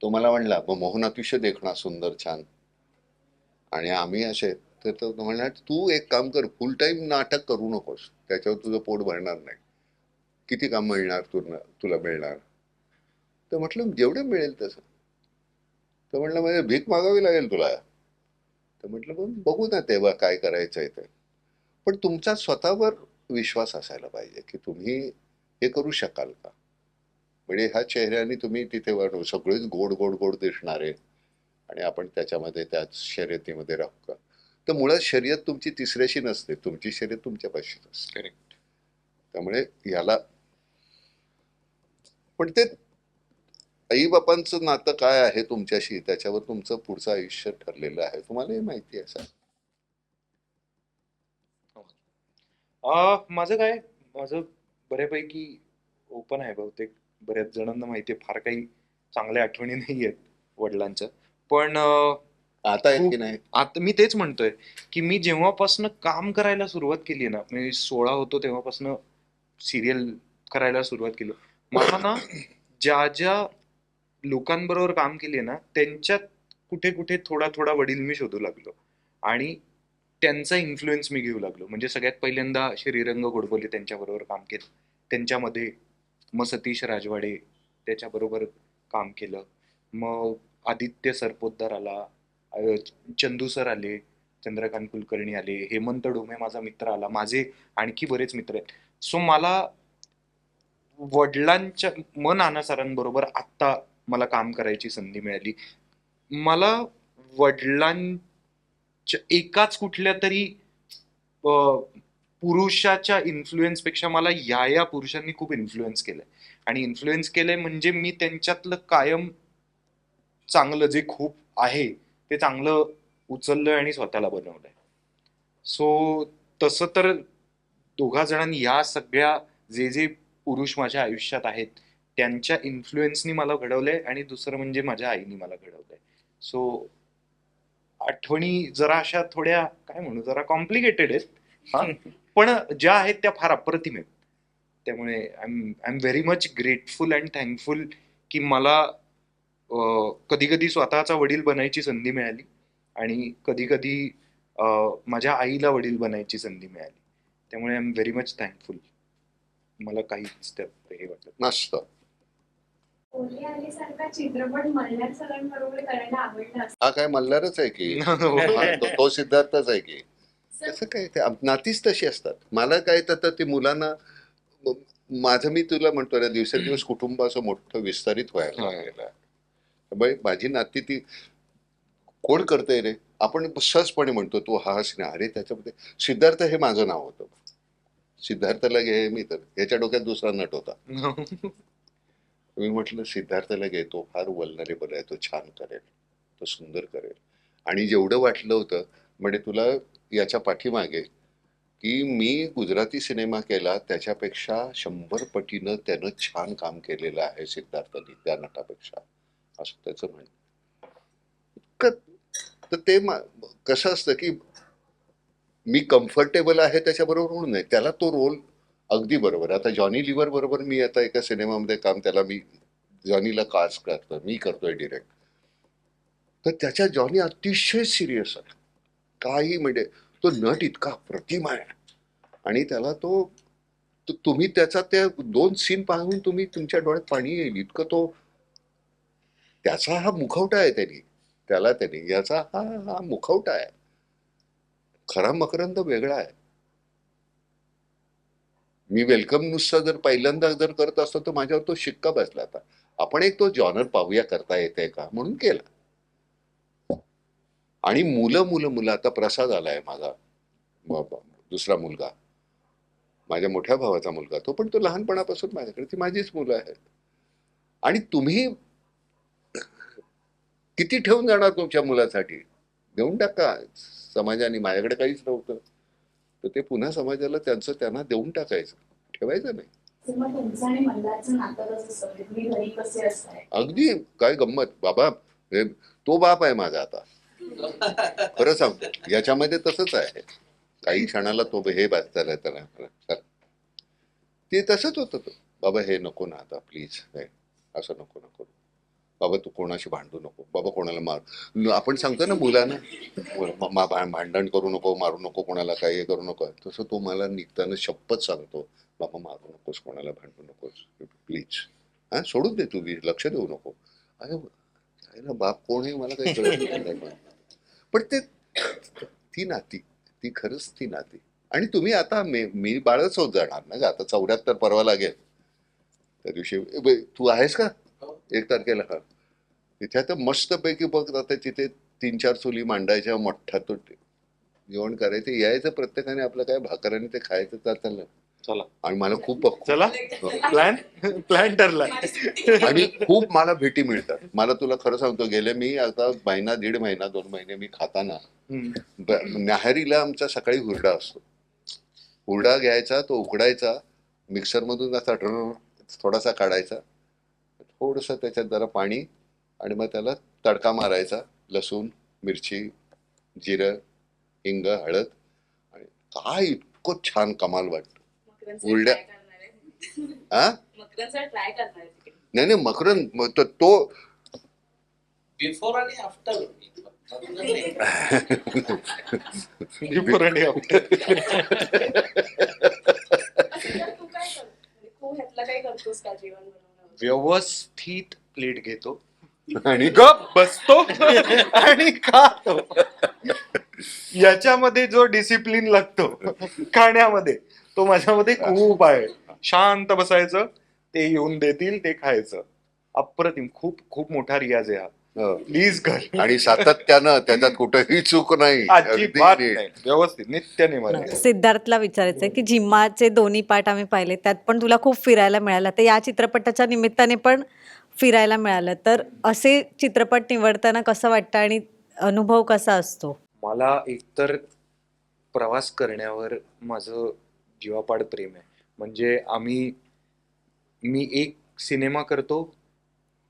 Speaker 1: तो मला म्हणला, मग मोहन अतिशय देखणा, सुंदर, छान, आणि आम्ही असे, तर तो म्हणला तू एक काम कर, फुल टाइम नाटक करू नकोस, त्याच्यावर तुझं पोट भरणार नाही. किती काम मिळणार तुला मिळणार. तर म्हटलं जेवढं मिळेल तसं. तर म्हटलं म्हणजे भीक मागावी लागेल तुला. तर म्हटलं मग बघू ना तेव्हा काय करायचंय ते. पण तुमचा स्वतःवर विश्वास असायला पाहिजे की तुम्ही हे करू शकाल का. म्हणजे ह्या चेहऱ्याने तुम्ही तिथे वाढू, सगळेच गोड गोड गोड दिसणारे आणि आपण त्याच्यामध्ये त्या शर्यतीमध्ये राहू का. तर मुळात शर्यत तुमची तिसऱ्याशी नसते, तुमची शर्यत तुमच्यापाशीच असते.
Speaker 2: करेक्ट.
Speaker 1: त्यामुळे याला पण ते आई बापांचं नातं काय आहे तुमच्याशी, त्याच्यावर तुमचं पुढचं आयुष्य ठरलेलं आहे. तुम्हाला हे माहिती आहे सर.
Speaker 2: माझं बऱ्यापैकी ओपन आहे बहुतेक. बऱ्याच जणांना माहिती आहे, फार काही चांगल्या आठवणी नाही आहेत वडिलांच्या. पण
Speaker 1: आता आहे की नाही.
Speaker 2: आता मी तेच म्हणतोय की मी जेव्हापासून काम करायला सुरुवात केली ना, मी 16 होतो तेव्हापासून सिरियल करायला सुरुवात केली. मला ना ज्या लोकांबरोबर काम केले ना, त्यांच्यात कुठे कुठे थोडा थोडा वडील मी शोधू लागलो. आणि त्यांचा इन्फ्लुएन्स मी घेऊ लागलो. म्हणजे सगळ्यात पहिल्यांदा श्रीरंग गोडबोले त्यांच्याबरोबर काम केलं. त्यांच्यामध्ये मग सतीश राजवाडे त्याच्याबरोबर काम केलं. मग आदित्य सरपोतदार आला, चंदू सर आले, चंद्रकांत कुलकर्णी आले, हेमंत डोमे माझा मित्र आला, माझे आणखी बरेच मित्र आहेत. सो मला वडिलांच्या नाना सरांबरोबर आत्ता मला काम करायची संधी मिळाली. मला वडिलांच्या एकाच कुठल्या तरी पुरुषाच्या इन्फ्लुएन्सपेक्षा मला या पुरुषांनी खूप इन्फ्लुएन्स केलंय. आणि इन्फ्लुएन्स केलंय म्हणजे मी त्यांच्यातलं कायम चांगलं जे खूप आहे ते चांगलं उचललंय आणि स्वतःला बनवलंय. सो तसं तर दोघा जणांनी या सगळ्या जे पुरुष माझ्या आयुष्यात आहेत त्यांच्या इन्फ्लुएन्सनी मला घडवलंय. आणि दुसरं म्हणजे माझ्या आईनी मला घडवलंय. सो आठवणी जरा अशा थोड्या काय म्हणू जरा कॉम्प्लिकेटेड आहेत हा, पण ज्या आहेत त्या फार अप्रतिम आहेत. त्यामुळे I am very much grateful and thankful की मला कधी कधी स्वतःचा वडील बनायची संधी मिळाली आणि कधी कधी माझ्या आईला वडील बनायची संधी मिळाली. त्यामुळे I am very much thankful. मला काहीच त्यात हे वाटत
Speaker 1: नसतं.
Speaker 4: ओले आले सारखा चित्रपट मल्हार सरांबरोबर करायला आवडला
Speaker 1: हा काय मल्हारच आहे की
Speaker 2: हो.
Speaker 1: हा, तो सिद्धार्थच आहे की. असं काय ते नातीच तशी असतात. मला काय तर ते मुलांना माझं मी तुला म्हणतो ना दिवसेंदिवस कुटुंब असं मोठं विस्तारित व्हायला लागलेलं आहे. त्यामुळे माझी नाती ती कोण करतंय रे आपण सहजपणे म्हणतो तो हा सिनेमा अरे त्याच्यामध्ये सिद्धार्थ हे माझं नाव होतं. सिद्धार्थला घे मी तर याच्या डोक्यात दुसरा नट होता. मी म्हटलं सिद्धार्थला घे तो फार वल्नरेबल आहे, तो छान करेल, तो सुंदर करेल. आणि जेवढं वाटलं होतं म्हणजे तुला याच्या पाठीमागे की मी गुजराती सिनेमा केला त्याच्यापेक्षा 100 पटीनं त्यानं छान काम केलेलं आहे सिद्धार्थनी त्या नटापेक्षा असं त्याचं म्हणणं. तर ते कसं असतं की मी कम्फर्टेबल आहे त्याच्याबरोबर म्हणून नाही त्याला तो रोल अगदी बरोबर. आता जॉनी लिव्हर बरोबर मी आता एका सिनेमामध्ये काम त्याला मी जॉनीला कास्ट करतो मी करतोय डिरेक्ट. तर त्याच्या जॉनी अतिशय सिरियस आहे काही म्हणजे तो नट इतका अप्रतिम आहे आणि त्याला तो तुम्ही त्याचा त्या 2 सीन पाहून तुम्ही तुमच्या डोळ्यात पाणी येईल इतकं तो त्याचा हा मुखवटा आहे त्यांनी याचा हा मुखवटा आहे. खरा मकरंद वेगळा आहे. मी वेलकम नुसता जर पहिल्यांदा जर करत असतो तर माझ्यावर तो शिक्का बसला आता आपण एक तो जॉनर पाहूया करता येते का म्हणून केला. आणि मुलं आता प्रसाद आलाय माझा दुसरा मुलगा माझ्या मोठ्या भावाचा मुलगा तो पण तो लहानपणापासून माझ्याकडे ती माझीच मुलं आहेत. आणि तुम्ही किती ठेवून जाणार तुमच्या मुलासाठी देऊन टाका. समाजाने माझ्याकडे काहीच नव्हतं तर ते पुन्हा समाजाला त्यांना देऊन टाकायचं ठेवायचं नाही. अगदी काय गंमत बाबा तो बाप आहे माझा आता खरं सांगतो याच्यामध्ये तसंच आहे. काही क्षणाला तो हे त्याला ते तसंच होतं तो बाबा हे नको ना आता प्लीज असं नको बाबा तू कोणाशी भांडू नको बाबा कोणाला मार आपण सांगतो ना मुलांना भांडण करू नको मारू नको कोणाला काही करू नको तसं तो मला निघताना शपथ सांगतो बाबा मारू नकोस कोणाला भांडू नकोस प्लीज हा सोडून दे तुम्ही लक्ष देऊ नको. अरे ना बाप कोण आहे मला काही कळत नाही पण ती नाती ती खरंच ती नाती. आणि तुम्ही आता मी बाळच होत जाणार ना आता 74 परवा लागेल त्या दिवशी तू आहेस का 1 तारखेला हा तिथे आता मस्तपैकी बघ आता तिथे 3-4 चुली मांडायच्या मोठ्या तो जेवण करायचं यायचं प्रत्येकाने आपलं काय भाकराने ते खायचं चाललं
Speaker 2: चला.
Speaker 1: आणि मला खूप
Speaker 2: चला प्लॅन ठरला
Speaker 1: आणि खूप मला भेटी मिळतात. मला तुला खरं सांगतो गेले मी आता महिना 1.5 महिना 2 महिने मी खाताना न्याहारीला आमचा सकाळी हुरडा असतो. हुरडा घ्यायचा तो उकडायचा मिक्सरमधून असा थोडासा काढायचा थोडंसं त्याच्यात जरा पाणी आणि मग त्याला तडका मारायचा लसूण मिरची जिरं हिंग हळद आणि काय इतकं छान कमाल वाटतं. हुरड्या हा नाही मकरंद तो
Speaker 6: बिफोर आणि आफ्टर
Speaker 2: पुराणी आपटे. व्यवस्थित प्लेट घेतो
Speaker 1: आणि
Speaker 2: गप बसतो आणि खातो. याच्यामध्ये जो डिसिप्लिन लागतो खाण्यामध्ये तो माझ्यामध्ये खूप आहे. शांत बसायचं, ते येऊन देतील ते खायचं. अप्रतिम. खूप खूप मोठा रियाज आहे हा. प्लीज कर.
Speaker 1: आणि सातत्यानं त्याच्यात कुठेही चूक नाही.
Speaker 2: अजिबात
Speaker 1: अगदी
Speaker 2: नाही. व्यवस्थित नित्य नेमाने.
Speaker 7: सिद्धार्थला विचारायचंय की जिम्माचे दोन्ही पार्ट आम्ही पाहिले, त्यात पण तुला खूप फिरायला मिळालं, तर या चित्रपटाच्या निमित्ताने पण फिरायला मिळालं, तर असे चित्रपट निवडताना कसं वाटतं आणि अनुभव कसा असतो?
Speaker 2: मला एकतर प्रवास करण्यावर माझं जीवापाड प्रेम आहे. म्हणजे मी एक सिनेमा करतो,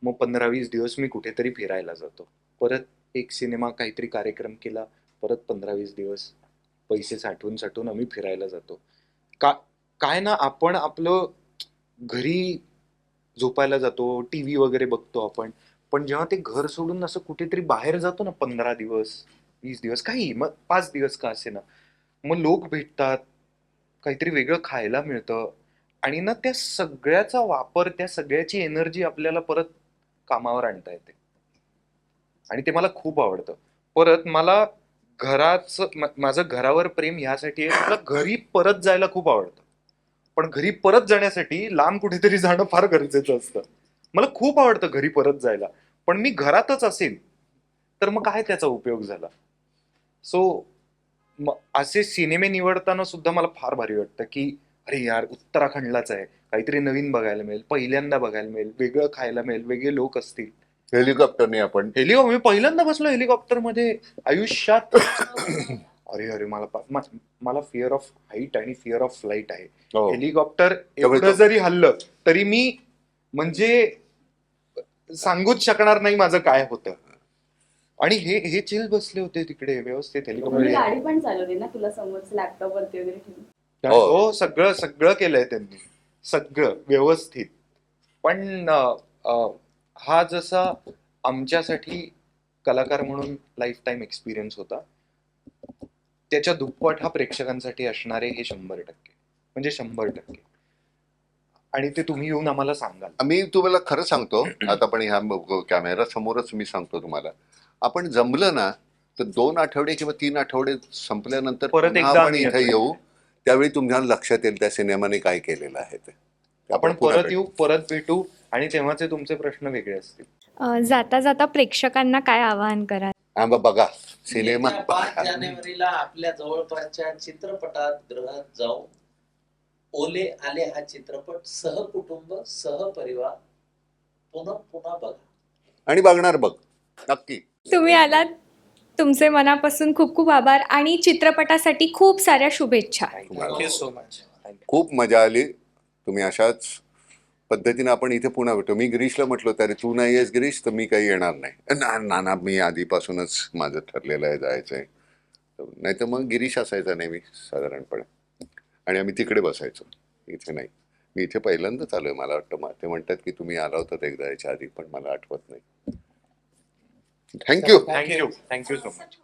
Speaker 2: मग 15-20 दिवस मी कुठेतरी फिरायला जातो. परत एक सिनेमा काहीतरी कार्यक्रम केला, परत 15-20 दिवस पैसे साठवून आम्ही फिरायला जातो. काय ना, आपण आपलं घरी झोपायला जातो, टीव्ही वगैरे बघतो आपण, पण जेव्हा ते घर सोडून असं कुठेतरी बाहेर जातो ना, 15 दिवस 20 दिवस काही, मग 5 दिवस का असे ना, मग लोक भेटतात, काहीतरी वेगळं खायला मिळतं आणि ना त्या सगळ्याचा वापर, त्या सगळ्याची एनर्जी आपल्याला परत कामावर आणता येते आणि ते मला खूप आवडतं. परत मला माझं घरावर प्रेम ह्यासाठी आहे, मला घरी परत जायला खूप आवडतं. पण घरी परत जाण्यासाठी लांब कुठेतरी जाणं फार गरजेचं असतं. मला खूप आवडतं घरी परत जायला, पण मी घरातच असेल तर मग काय त्याचा उपयोग झाला. सो असे सिनेमे निवडताना सुद्धा मला फार भारी वाटतं की अरे यार, उत्तराखंडलाच आहे, काहीतरी नवीन बघायला मिळेल, पहिल्यांदा बघायला मिळेल, वेगळं खायला मिळेल, वेगळे लोक असतील.
Speaker 1: हेलिकॉप्टरने आपण
Speaker 2: मी पहिल्यांदा बसलो हेलिकॉप्टर मध्ये आयुष्यात. अरे अरे, मला फिअर ऑफ हाईट आणि फिअर ऑफ फ्लाईट आहे.
Speaker 1: हो.
Speaker 2: हेलिकॉप्टर एवढं जरी हल्लं तरी मी म्हणजे सांगूच शकणार नाही माझं काय होतं. आणि हे चिल बसले होते तिकडे व्यवस्थित हेलिकॉप्टर.
Speaker 5: गाडी पण चालवली ना तुला समोरच लॅपटॉप वरती वगैरे ठेवून?
Speaker 2: हो, सगळं केलंय त्यांनी, सगळं व्यवस्थित. पण हा जसा आमच्यासाठी कलाकार म्हणून लाईफ टाईम एक्सपिरियन्स होता, त्याच्या दुप्पट हा प्रेक्षकांसाठी असणारे हे 100%, म्हणजे 100%. आणि ते तुम्ही येऊन आम्हाला सांगाल.
Speaker 1: मी तुम्हाला खरं सांगतो, आता पण ह्या कॅमेरा समोरच मी सांगतो तुम्हाला, आपण जमलं ना तर 2 आठवडे किंवा 3 आठवडे संपल्यानंतर
Speaker 2: परत
Speaker 1: पुन्हा
Speaker 2: एकदा
Speaker 1: आपण
Speaker 2: आम्ही
Speaker 1: इथे येऊ. त्यावेळी तुम्हाला लक्षात येईल त्या सिनेमाने काय केलेलं आहे ते.
Speaker 2: आपण
Speaker 1: पुन्हा
Speaker 2: परत
Speaker 1: भेटू.
Speaker 2: येऊ, परत भेटू आणि तेव्हाचे तुमचे प्रश्न वेगळे असतील.
Speaker 4: जाता जाता प्रेक्षकांना काय आवाहन कराल?
Speaker 1: बघा सिनेमा
Speaker 6: येत्या 5 जानेवारीला आपल्या जवळपासच्या चित्रपटगृहात जाऊन ओले आले हा चित्रपट सहकुटुंब सहपरिवार पुन्हा बघा.
Speaker 1: आणि बघणार बघ नक्की.
Speaker 4: तुम्ही आलात, तुमचे मनापासून खूप खूप आभार आणि चित्रपटासाठी खूप साऱ्या शुभेच्छा.
Speaker 2: Thank you so much.
Speaker 1: खूप मजा आली. तुम्ही अशाच पद्धतीने आपण इथे पुन्हा भेटू. मी गिरीशला म्हटलं तरी तू नाही आहेस गिरीश तर मी काही येणार नाही. नाना मी आधीपासूनच माझं ठरलेलं आहे जायचंय. नाही तर मग गिरीश असायचा नेहमी साधारणपणे आणि आम्ही तिकडे बसायचो, इथे नाही. मी इथे पहिल्यांदाच आलोय मला वाटतं. ते म्हणतात की तुम्ही आला होतात एकदा याच्या आधी, पण मला आठवत नाही. थँक्यू.
Speaker 2: Thank you so much.